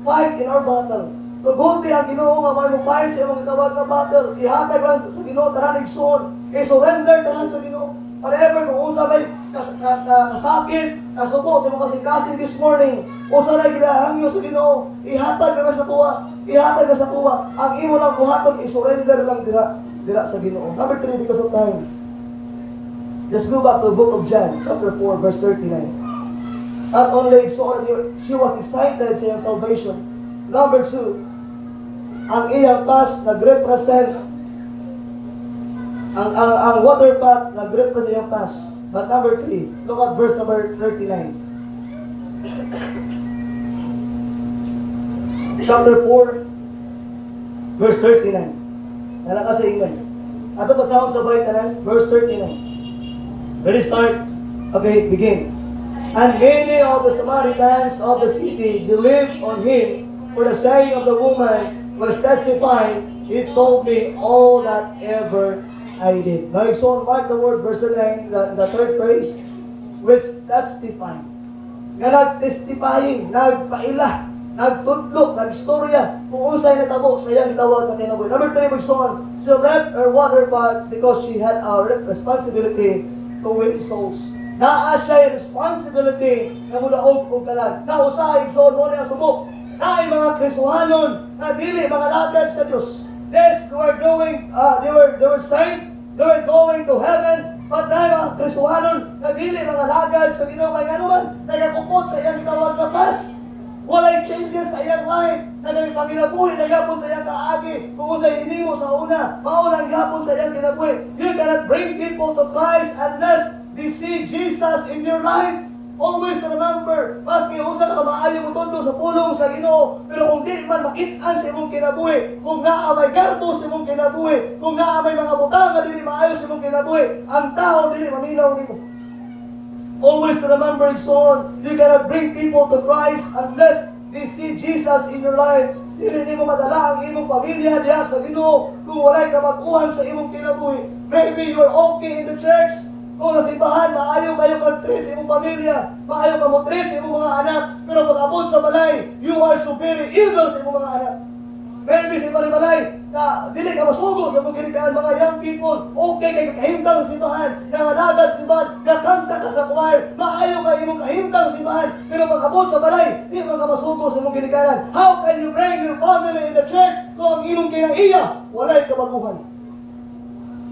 fight in our battle. Tuguti ang Ginoo nga may fight sa imong tawag na battle. Ihatag lang sa Ginoo, tanan igsoon. I-surrender tanan sa Ginoo. Whatever kung usa may kasakit, kasubo sa imong kasing-kasing this morning, usa na ginahangyo sa Ginoo, ihatag na sa tuwa, ihatag na sa tuwa. Ang imo lang buhaton, i-surrender lang dira sa Ginoo. Number 3, because of time. Just go back to the book of John, chapter 4, verse 39. Not only so she was excited sa iyang salvation. Number 2, ang iyang past nag-represent ang water path nag-represent iyang past. But number 3, look at verse number 39. Chapter 4, verse 39. Nalakas sa Ingles. Ato pasahon sa bayit tanan, verse 39. Ready, start? Okay, begin. And many of the Samaritans of the city believed on him For the saying of the woman was testifying, it told me all that ever I did. Now, so mark the word, verse 9, the third phrase, was testifying. Nga nag-testifying, nagpaila, nagtudlok, nag-istorya, kung unsay natabo sa iyang gitawag na kinabuhi. Number 3, magsoon, she left her water pot because she had a responsibility to win souls. Naa siya yung responsibility na mulaog o kalag. Nausahay, so mo niya sumok. Na mga Kristohanon na dili mga lagad sa Diyos. Yes, they were doing, they were saved, they were going to heaven, but dahil mga Kristohanon na dili mga lagad sa Ginoo kay anuman, nagakupot sa iyang gitawag na pas. Walay changes sa iyang life. Nagpanginabuhi, nagapon sa iyang kaagi. Kung sa hinimo sa una, maulang gapon sa iyang kinabuhi. You cannot bring people to Christ unless they see Jesus in your life. Always remember, maski usa ka maayo mo tondo sa pulong sa Ginoo, pero kung di man makit-an sa imong kinabuhi, kung naa may garbo sa imong kinabuhi, kung naa may mga butang nga dili maayo sa imong kinabuhi, ang tao dili maminaw nimo. Always remember, son, you cannot bring people to Christ unless they see Jesus in your life. Dili nimo madala ang imong pamilya diha sa Ginoo kung walay kabag-uhan sa imong kinabuhi. Maybe you're okay in the church. Kung sa simbahan, maayo kayo mag-treat sa imong pamilya, maayo ka mo-treat sa imong mga anak, pero pag-abot sa balay, you are so very evil sa imong mga anak. Maybe sa balay, na dili ka masugo sa imong kinikaan mga young people, okay kayo kahimtang sa simbahan, nanganagad sa simbahan, nakanta ka sa choir, maayo kayo imong kahimtang sa simbahan, pero pag-abot sa balay, di man ka masugo sa imong kinikanan. How can you bring your family in the church kung ang imong kinaiya, walay kabaguhan?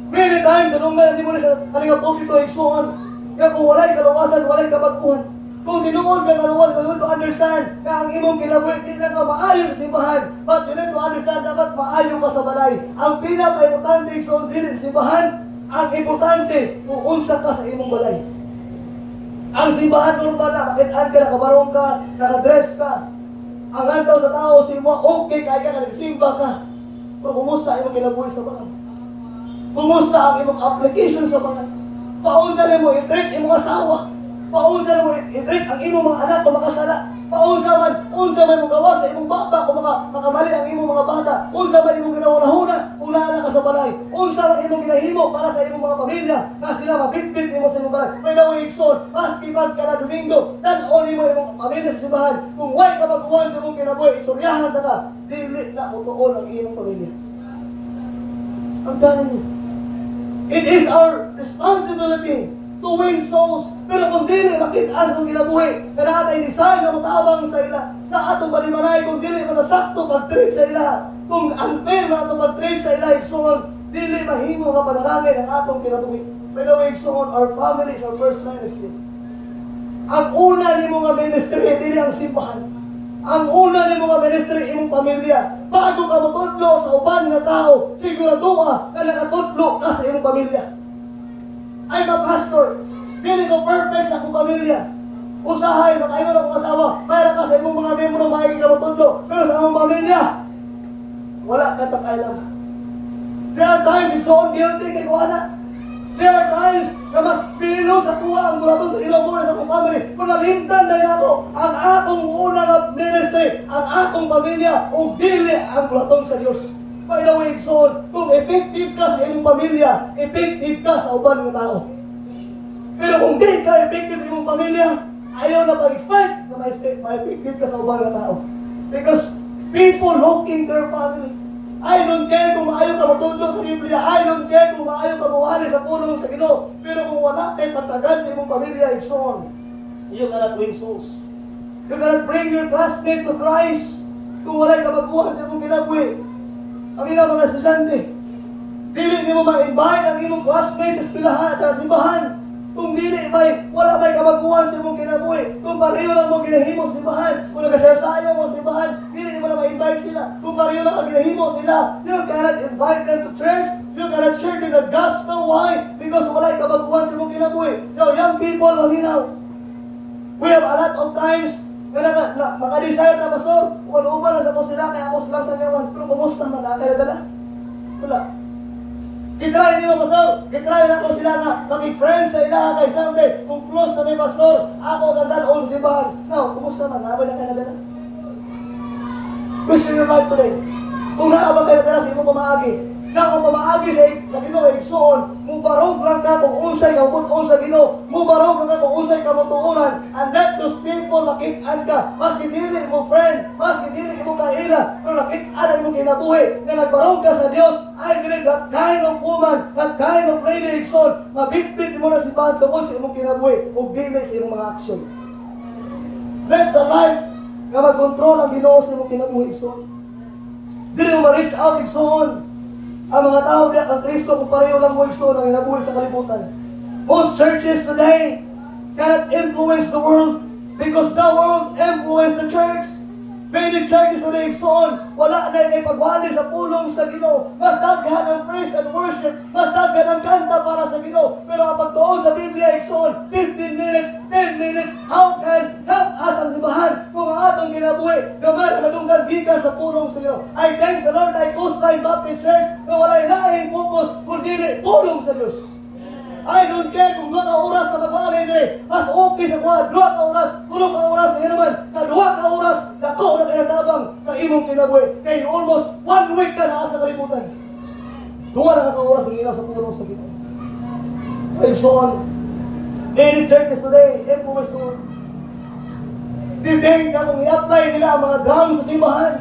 Many times, anong nga, hindi mo na sa kalinga posito igsuon. Kaya kung walay kalawasan, walay kabaguhan. Kung tinuod ka kalawasan, you need to understand na ang imong kinabuhi, di na ka maayo sa simbahan. But you need to understand, dapat maayo ka sa balay. Ang pinaka-importante igsuon, dili sa simbahan, ang importante, kung unsa ka sa imong balay. Ang simbahan, normal na, makit-an ka, nakabarong ka, nakadress ka. Ang lantaw sa tao, sa imo, okay, kaya ka, nagsimba ka. Pero kumusta imong kinabuhi sa balay? Kumusta ang imong application sa mga? Paunsa na mo i-treat imong asawa? Paunsa na mo i-treat ang imong mga anak kung makasala? Paunsa man mo gawa sa imong bata kung makamali ang imong mga bata? Unsa man imong ginahuna kung naana ka sa balay? Unsa man imong ginahimo para sa imong mga pamilya na sila mabitbit imo sa imong balay? May daway igsoon, maski pag kada Domingo, tan-on imo imong pamilya sa simbahan. Kung way ka magkuhan sa imong kinabuhi, istoryahan ka, dili na mo tuon ang imong pamilya. Ang galing mo. It is our responsibility to win souls. Pero kung dili makit-as ang kinabuhi, kailangan ay design na matabang sa ila. Sa atong panimanay, kung dili matasakto pag-treat sa ila, kung unfair na atong pag-treat sa ila, igsoon, dili mahimo nga panalangin ang atong kinabuhi. Pero igsoon, our family is our first ministry. Ang una ni mga ministry, dili ang simbahan. Ang una ni mga ministry, imong pamilya. Bago ka matudlo sa uban na tao, sigurado ka na nakatudlo ka sa imong pamilya. I'm a pastor. Dili ko perfect sa akong pamilya. Usahay, makaingon akong asawa, mayroon ka sa imong mga membro, maiging ka matudlo. Pero sa imong pamilya, wala ka takailang. There are times you're so guilty kay kuwana. There are times na mas pilo sa kuha ang gulaton sa ilaw mo sa akong family. Kung nalimtan na ako, ang akong una na ministry, ang akong pamilya, o dili ang gulaton sa Diyos. By the way, son, kung effective ka sa imong pamilya, effective ka sa uban ng tao. Pero kung di ka effective sa imong pamilya, ayaw na pag-expect na ma-effective ka sa uban ng tao. Because people look in their family. I don't care kung maayo ka matudlo sa Biblia. I don't care kung maayo ka mawali sa pulong sa Ginoo. Pero kung wala kayo patagal sa imong pamilya, son, you cannot win souls. You cannot bring your classmates to Christ kung wala'y kabaguhan sa imong kinabuhi. Ang ilang mga estudyante, dili mo ma-invite ang imong classmates sa eskwelahan, sa simbahan. Kung dili wala may kabaguhan sa imong kinabuhi. Kung pareho lang mo ginahimo sa simbahan, kung nagasayaw mo sa simbahan, dili mo na ma-invite sila. Kung pareho lang ang ginahimo sila, you cannot invite them to church. You cannot share them the gospel. Why? Because wala kabaguhan sa imong kinabuhi. Now, young people, malinaw. We have a lot of times na makadesire na pastor, uban na sa ko sila, kaya ako sila sa ngayon. Pero kumusta man, nakakayadala? Wala. Kitry niyo, pastor. Kitry na ko sila na mag-friends sa ilaha kay someday. Kung close na may pastor, ako gandaan o simbahan. Now, kumusta man? Nabay na kayo na. Question your life today. Kung naabang kayo na sa imong pamaagi, na kung pamaagi sa Ginoo ay igsoon, mubarog lang ka kung unsay kabuton sa Ginoo, mubarog lang ka kung unsay kamutuunan, and let those people makit-an ka. Maski dili mo friend, maski dili mo kaila, pero nakit-an mo kinabuhi, na nagbarog ka sa Dios. I believe that kind of woman, that kind of lady igsoon, mabitbit mo na si Pahad tungkol sa imong kinabuhi, ug dili sa imong mga aksyon. Let the life nga mag-control ang Ginoo sa imong kinabuhi igsoon. Dili mo ma-reach out igsoon ang mga tao diya ang Kristo kung pareho lang mo igsoon ang inabuhi sa kalibutan. Most churches today cannot influence the world because the world influences the church. Many churches today igsoon, wala na yung pagwali sa pulong sa Ginoo. Mas daghan ang praise and worship, mas daghan ang kanta para sa Ginoo. Pero ang pagtuon sa Biblia igsoon, 15 minutes, 10 minutes, how can help us ang simbahan kung ang atong kinabuhi, gamay na madunggan gikan sa pulong sa Ginoo. I thank the Lord I Coastline Baptist Church na wala'y laing focus kundi pulong sa Diyos. I don't care kung 2 ka oras na magwali dire. Mas okay sa kuha, 2 ka oras, 3 ka oras na naman. Sa 2 ka oras, dako na kinatabang sa imong kinabuhi. Kaya almost 1 week ka na sa kalibutan. 2 na ka oras na ginawa sa pulong sa Ginoo. And so on. Many churches today, influence to Today, kung i-apply nila ang mga drums sa simbahan,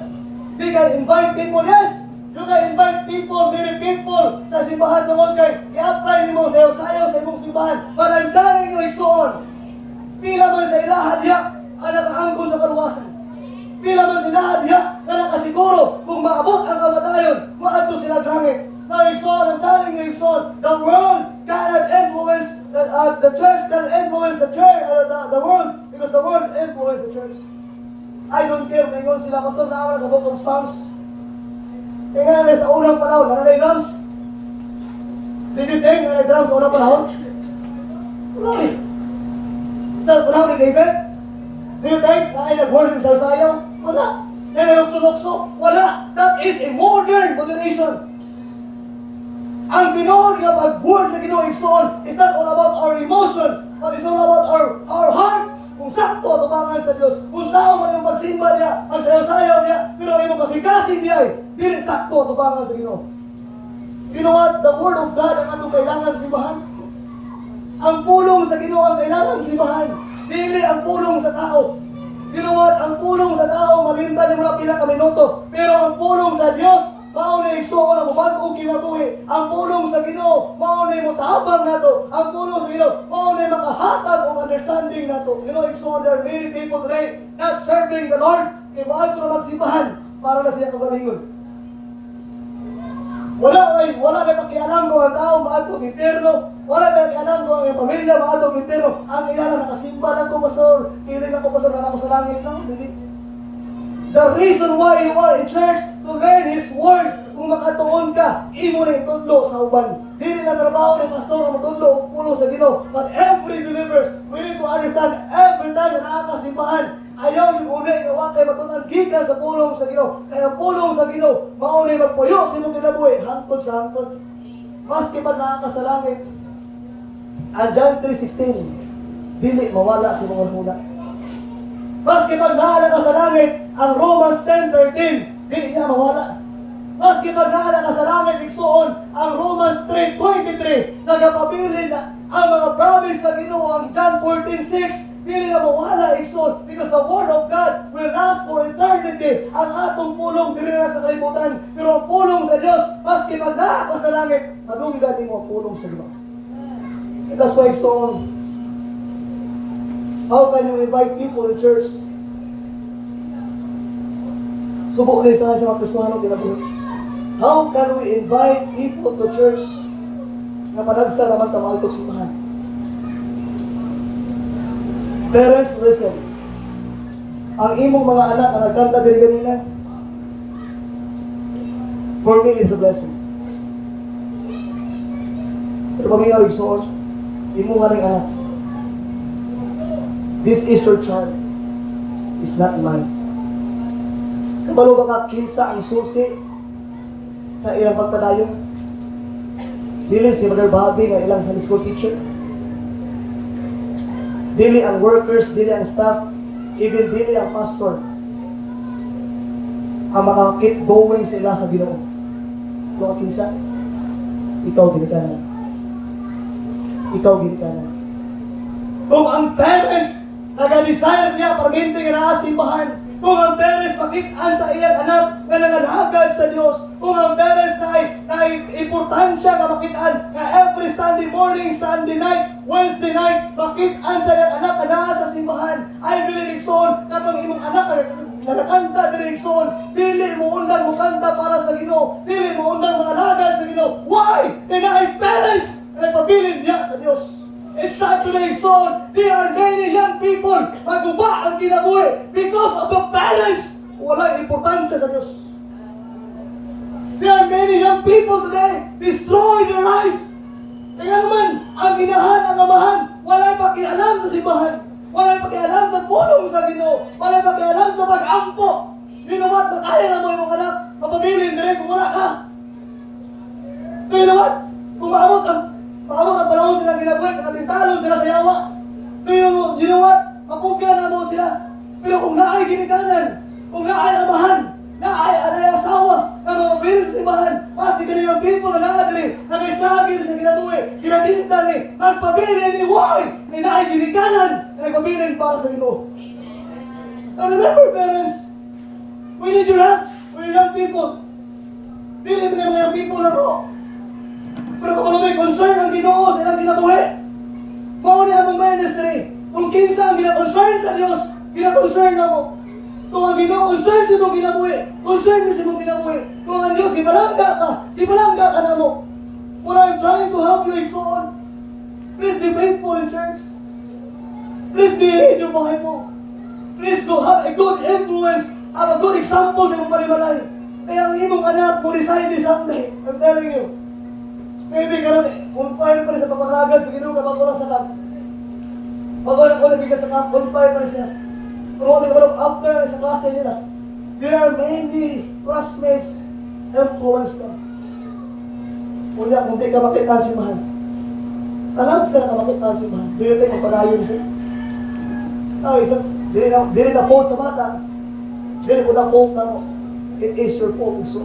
they can invite people, yes! You can invite people, many people sa simbahan tungkol kay i-apply nimo sayo-sayo sa imong simbahan. But I'm telling you, igsoon, pila man sa ilaha diya ang nakaangkon sa kaluwasan. Pila man sa ilaha diya na nakasiguro kung maabot ang kamatayon, maadto sila langit. Now, igsoon, I'm telling you, igsoon, the world cannot influence, the church can influence the church, the world, because the world influence the church. I don't care, ngayon sila, pastor na sa book of Psalms. Tingnan na sa unang panahon, nanay drums. Did you think nanay drums sa unang panahon? Wala eh. Sa panahon ni David? Do you think na ay nag-worship sa sayaw? Wala. Nenayokso-lokso? Wala. That is a modern moderation. Ang tinuod nga pag-worship sa Ginoo igsoon is not all about our emotion, but it's all about our heart. Kung sakto tumangan sa Diyos, kung saan man yung pagsimba niya, ang sayaw-sayaw niya, pero ang imong kasing-kasing niya ay dili sakto tumangan sa Ginoo. You know what? The Word of God ang atong kailangan sa simbahan. Ang pulong sa Ginoo ang kailangan sa simbahan. Dili ang pulong sa tao. You know what? Ang pulong sa tao, malimtan mo na pila ka minuto. Pero ang pulong sa Diyos, maunay igsoon ang mabag-ong kinabuhi. Ang pulong sa Ginoo, maunay mo tahabang nato. Ang pulong sa Ginoo, maunay makahatag o understanding nato. You know, igsoon, there are many people today not serving the Lord. Kaya maadto na magsimbahan para na siya kagalingon. Wala na pakialam ko ang tao maadto ng impyerno. Wala na pakialam ko ang pamilya maadto ng impyerno. Ang iyan nakasimba lang ko, pastor. Kiling ako, pastor, na ako sa langit. No, hindi. The reason why you are in church to learn His words. Kung makatuon ka, imo na itudlo sa uban. Dili na trabaho ni pastor na matudlo o pulo sa Ginoo. But every believers, we need to understand every time na nakakasimbahan, ayaw yung unay nga wakay matunan gikan sa pulong sa Ginoo. Kaya pulong sa Ginoo, maunay magpuyo sa imong kinabuhi, hangtod sa hangtod. Maski pa nakakasalangit. Ang John 3:16, dili mawala sa mga huna. Maski pag naala ka sa langit, ang Romans 10:13, di niya mawala. Maski pag naala ka sa langit, igsoon, ang Romans 3:23, nagapabilin na ang mga promise sa Ginoo, ang John 14:6, di na mawala, igsoon, because the Word of God will last for eternity. Ang atong pulong, di na sa kalibutan, pero ang pulong sa Diyos, maski pag naala ka sa langit, madunggan mo ang pulong sa Ginoo. That's why, igsoon, how can you invite people to church? Subok na isa sa mga Kristohano kinabuhi. How can we invite people to church na panagsa naman tamaltok simbahan? Parents, listen. Ang imong mga anak na nagkanta diri ganina, for me is a blessing. Pero paminaw igsoon, imong aning anak. This is your child. It's not mine. Kabalo ba ka kinsa ang susi sa ilang pagpadayon? Dili si Brother Bobby nga ilang high school teacher. Dili ang workers, dili ang staff, even dili ang pastor. ang maka-keep going sila sa Ginoo. Kung kinsa, ikaw ginikanan. Ikaw ginikanan. Kung ang parents nag-desire niya permente nga naa simbahan, kung ang parents makitaan sa iyang anak nga nanganhagad sa Dios, kung ang parents na importansya nga makitaan nga every Sunday morning, Sunday night, Wednesday night, makitaan sa iyang anak nga naa sa simbahan, I believe son, katong imong anak nakakanta diri son, dili mo undang mo kanta para sa Ginoo, dili mo undang mga nagad sa Ginoo. Why? Kaya na ay parents nagpabilin niya sa Dios. It's sad today, son. There are many young people maguba ang kinabuhi because of the parents. Walang importansya sa Diyos. There are many young people today destroy their lives. Kaya naman, ang inahan, ang amahan, walang pakialam sa simbahan. Walang pakialam sa pulong sa Ginoo. Walang pakialam sa pag-ampo. You know what? Kaya na mo yung anak. Mapabilin din kung wala ka. So you know what? Kung maamot ang panahon sila ginabuhi, katintalon sila sa yawa. So you know what? Mapugyan na mo sila. Pero kung naay ginikanan, kung naay amahan, naay anay asawa, na mapabilin sa simbahan, kasi ganyan people na naadri, nakaisagin sa ginabuhi, kinatinta ni, nagpabilin ni why? Ni naay ginikanan, na nagpabilin para sa Ginoo. Now remember parents, we need your help. We're young people. Dili mo na mga young people na mo. Pero kung may concern ang Ginoo sa ilang kinabuhi, mao ni among ministry. Kung kinsa ang gina-concern sa Dios, gina-concern na mo. Kung ang Ginoo concern sa imong kinabuhi, concern mo sa imong kinabuhi. Kung ang Dios ipalangga ka na mo. What I'm trying to help you is so on. Please be faithful in church. Please be read your Bible. Please go have a good influence, have a good example sa imong panimalay. Kaya ang imong anak mo decide someday. I'm telling you. Maybe karon on-fire pa rin sa papanagan sa Ginoo kapag wala sa camp. Pag wala ko nagigas sa camp, on-fire pa rin siya. Pero kung nagalog after sa klase nila, there are many classmates influence ka. Kung di ka makita ang simbahan, talag sila ka makita ang simbahan. Do you think magpagayon siya? Dili na fault sa bata. Dili po na fault na mo. It is your fault, so.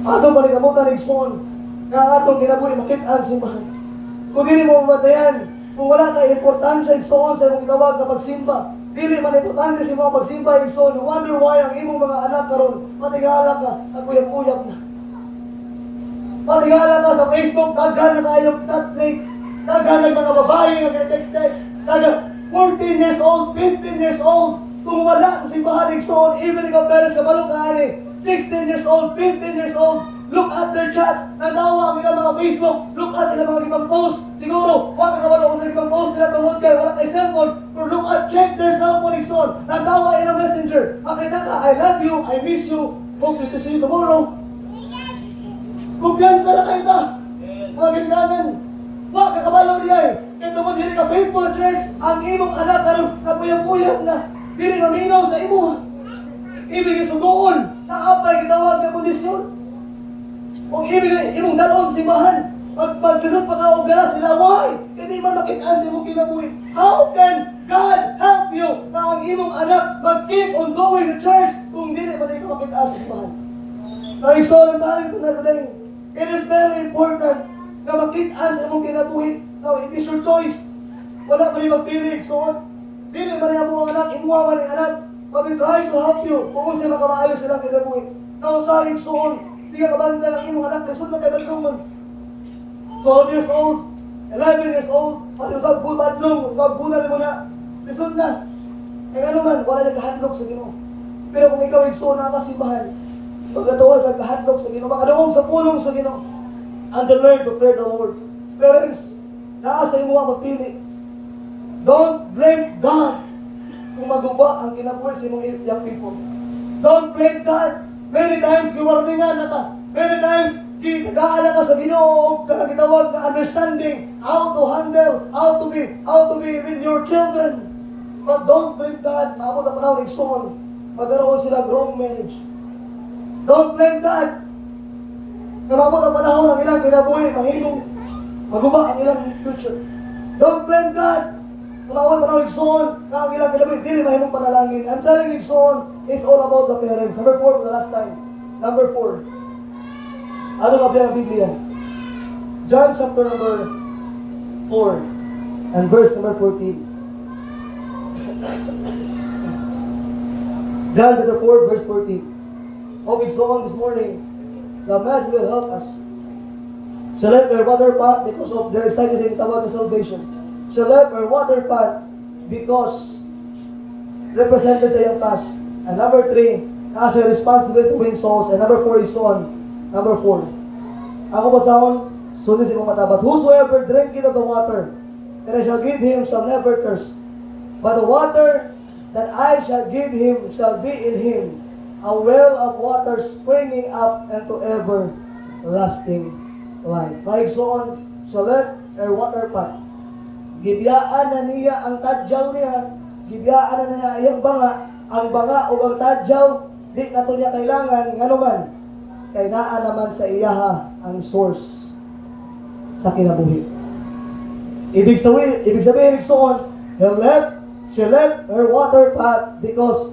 Ato pa rin kamutan ng son, nga atong kinabuhi makita ang simbahan. Kung dili mo mabatayan, kung wala ka importansya isoon sa imong gitawag kapag simba, dili man importante sa imong pagsimba isoon, wonder why ang imong mga anak karon matigala ka, naguyap-uyap na. Matigala ka sa Facebook, daghan na kayong chatmate, daghan na mga babae nga nag-text-text, daghan 14 years old, 15 years old, kung wala sa simbahan isoon, even ikaw parents ka balong kaani, 16 years old, 15 years old, look at their chats, natawa ang ilang mga Facebook, look at sila mga ibang post, siguro, wala ka wala kung sa ibang post sila tungod kayo, wala kay cellphone, pero look at, check their cellphone ison, natawa ilang messenger, makita ka, I love you, I miss you, hope to see you tomorrow. Kumpiyansa na kayo ta, mga ginaganan, wala ka kabalo niya eh, kaya tungod hindi ka faithful na church, ang imong anak karon nagpuyap-puyap na, dili maminaw sa imo, ibig isugoon, naapay gitawag na kondisyon. Kung ibig imong dalon simbahan, pag-result pa ka o galas sila, why? Hindi man makitaan sa imong kinabuhi. How can God help you na ang imong anak mag-keep on going to church kung hindi man ikaw makitaan sa simbahan? Naisolan tayo kung nadaling. It is very important na makitaan sa imong kinabuhi. Now, it is your choice. Wala pa rin magpili, so dili man niya mo ang anak, imuha man ang anak. But we try to help you kung siya makamaayos silang kinabuhi. Now, sa soon, hindi ka kabanda ng imong anak, nasod na kay Badlungon. 12 years old, 11 years old, pati usag po Badlung, usag po na mo na, nasod na. Kaya ano man, wala nagkahandlok sa Ginoo. Pero kung ikaw ay so nakasimbahan, pagkatuwas nagkahandlok sa Ginoo, makaduong sa pulong sa Ginoo, and to learn to fear the Lord. Parents, naasa imo ang magpili. Don't blame God kung maguba ang kinabuhi sa imong young people. Don't blame God. Many times, giwarningan na ka. Many times, kagaala ka sa Ginoo, kagitawag ka understanding how to handle, how to be with your children. But don't blame God. Maabot ang panahon ng son. Magkaroon sila wrong marriage. Don't blame God. Maabot ang panahon ng ilang kinabuhi, mahimong maguba ang ilang future. Don't blame God. Kumawag pa ng igsoon, ang ilang kilabit, dili mahimong panalangin. I'm telling you, igsoon, it's all about the parents. Number 4 for the last time. Number 4. Ano nga ba ang Biblia? John chapter number 4 and verse number 14. John chapter 4 verse 14. Hope it's on this morning. The Mass will help us. Select their water pot because of their excited about the salvation. Select their water pot because represented sa iyong task. And number 3, as a responsibility to win souls. And number 4 is on. Number 4. Ako ba sahon? Sunis imong mata. But whosoever drinketh of the water that I shall give him shall never thirst. But the water that I shall give him shall be in him a well of water springing up into everlasting life. Maigsoon, select a water pot. Gibiyaan na niya ang tadyaw niya. Gibiyaan na niya iyang banga. Ang banga o ang tadyaw, di na ito niya kailangan. Nga naman, kay naa naman sa iyaha ang source sa kinabuhi. Ibig sabihin, igsoon, she left her water pot because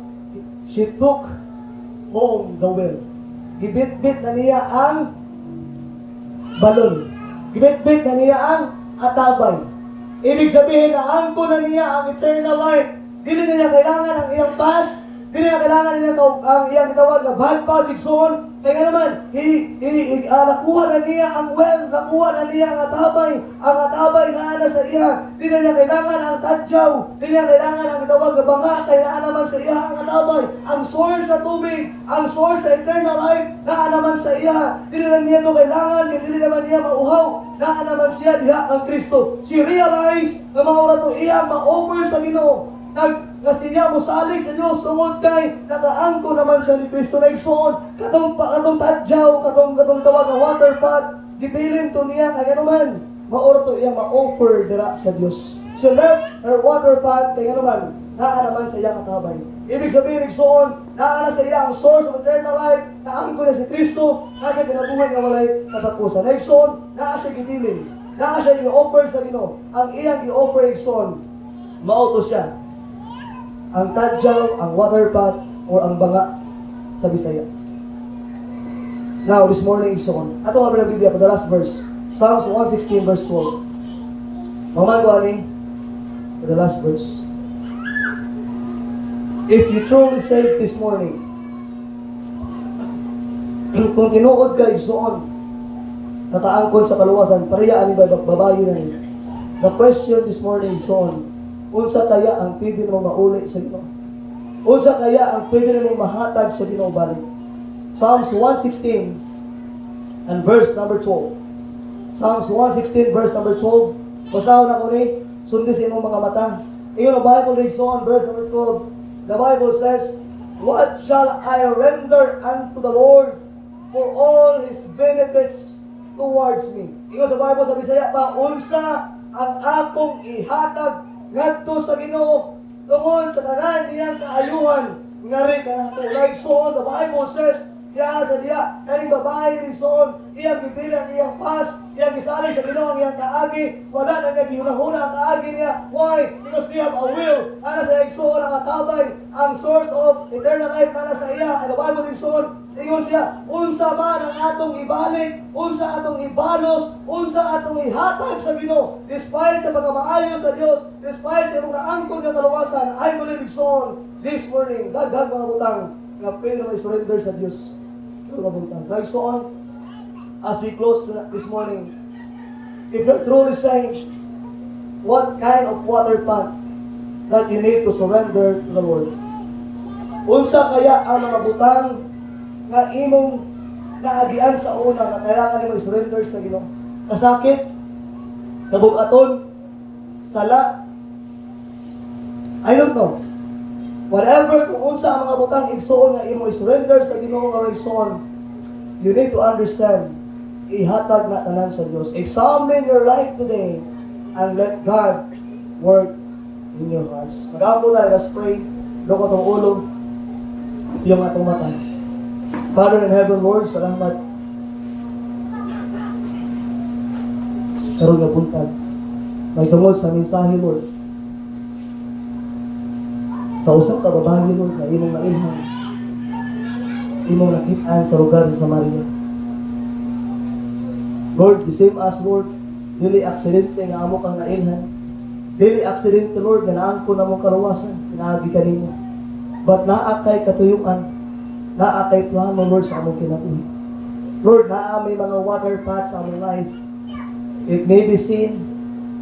she took home the well. Gibit-bit na niya ang balon. Gibit-bit na niya ang atabay. Ibig sabihin na angko na niya ang eternal life. Dili na niya kailangan ang iyang past. Dili na kailangan niya ang iyang tawag na bad past, igsoon. Kaya nga naman, nakuha na niya ang well, nakuha na niya ang atabay. Ang atabay na ana sa iya. Dili na niya kailangan ang tadyaw. Dili na kailangan ang tawag na banga. Kaya na naman sa iya ang atabay. Ang source sa tubig, ang source sa eternal life, na naman sa iya. Dili na niya ito kailangan, dili naman niya mauhaw. Na naman siya diha ang Kristo. She realized na maura to iya ma-offer sa Ginoo. Nga siya musalig sa Diyos tungod kay nakaangko naman siya ni Kristo na igsoon. Katong tadyaw, katong tawag na water pot, gibilin to niya kaya naman maura to iya ma-offer dira sa Diyos. She left her water pot kaya naman naa naman sa iya katabay. Ibig sabihin igsoon, naa na sa iya ang source of eternal life, naangko na si Kristo, na siya kinabuhay nga walay katapusan. Na igsoon, naa siya gibilin, naa siya i-offer sa Ginoo. Ang iyang i-offer igsoon, mauto siya. Ang tadyaw, ang water pot, or ang banga sa Bisaya. Now, this morning is on. Ato nga Biblia for the last verse. Psalms 116 verse 12. Maman ko ani, for the last verse. If you truly saved this morning, kung tinuod ka igsoon, nakaangkon sa kaluwasan, pareya ani babayi na niya. The question this morning is on. Unsa kaya ang pwede mo mauli sa Ginoo? Unsa kaya ang pwede mo mahatag sa Ginoo balik? Psalms 116 and verse number 12. Psalms 116 verse number 12. Basahon ako ni, sundin sa imong mga mata. Iyon ang Bible reads on verse number 12. The Bible says, what shall I render unto the Lord for all His benefits towards me? Iyon sa Bible sa Bisaya pa, unsa ang akong ihatag ngadto sa Ginoo tungod sa tanan niyang kaayuhan ngari kanato. Like so, the Bible says, diya sa diya, kaning babae ni Son, iyang gibilang iyang pas, iyang gisali sa Ginoo ang iyang kaagi, wala na niya gihunahuna ang kaagi niya. Why? Because we have a will. Ana sa Son ang atabay, ang source of eternal life ana sa iya. And the Bible ni Son, ingon siya, unsa man ang atong ibalik, unsa atong ibalos, unsa atong ihatag sa Ginoo. Despite sa mga maayo sa Dios, despite sa mga angkon nga kaluwasan, I believe Son, this morning, daghang mga butang nga pwede may surrender sa Dios. Like so on, as we close this morning, if you're truly saying, what kind of water pot that you need to surrender to the Lord? Unsa kaya ang mga butang nga imong naagian sa una na kailangan mo i-surrender sa Ginoo? Kasakit, kabugaton, sala, I don't know. Whatever kung unsa ang mga butang igsoon nga imo i-surrender sa Ginoo nga igsoon, you need to understand, ihatag na tanan sa Dios. Examine your life today and let God work in your hearts. Mag-apo na, let's pray. Look at ang ulo, yung atong mata. Father in heaven, Lord, salamat. Karoon nga buntag. May tungod sa mensahe, Lord. Sa usap ka babae, Lord, na imong nailhan. Imong nakitaan sa lugar sa Samaria. Lord, the same as Lord, dili aksidente nga amo kang nailhan. Dili aksidente, Lord, nga naan ko na mong karuwasan, pinaagi ka nimo. But naa kay katuyuan, naa kay plano, Lord, sa among kinabuhi. Lord, naa may mga water paths sa among life. It may be sin,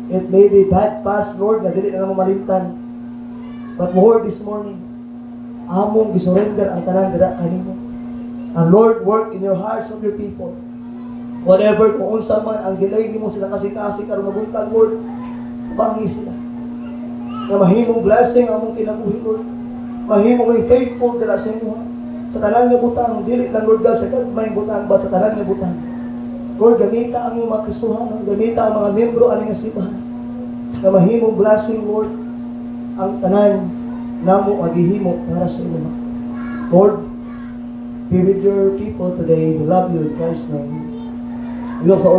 it may be bad paths, Lord, na dili na naman malimtan. But Lord, this morning, among gisurrender ang tanan dira kanimo. And Lord, work in your hearts of your people. Whatever kung unsa man ang delay nimo sila kasi karon mabuntag, Lord, bangi sila. Na mahimong blessing ang among kinabuhi, Lord. Mahimong faithful dira sa inyo. Sa tanan nga butang, dili lang, Lord God, sa gagmayng butang, ba sa tanan nga butang. Lord, gamita ang mga Kristohano, gamita ang mga membro aning nga simbahan. Na mahimong blessing, Lord, ang tanan namo agihimo para sa inyo. Lord, be with your people today. We love you in Christ's name. We also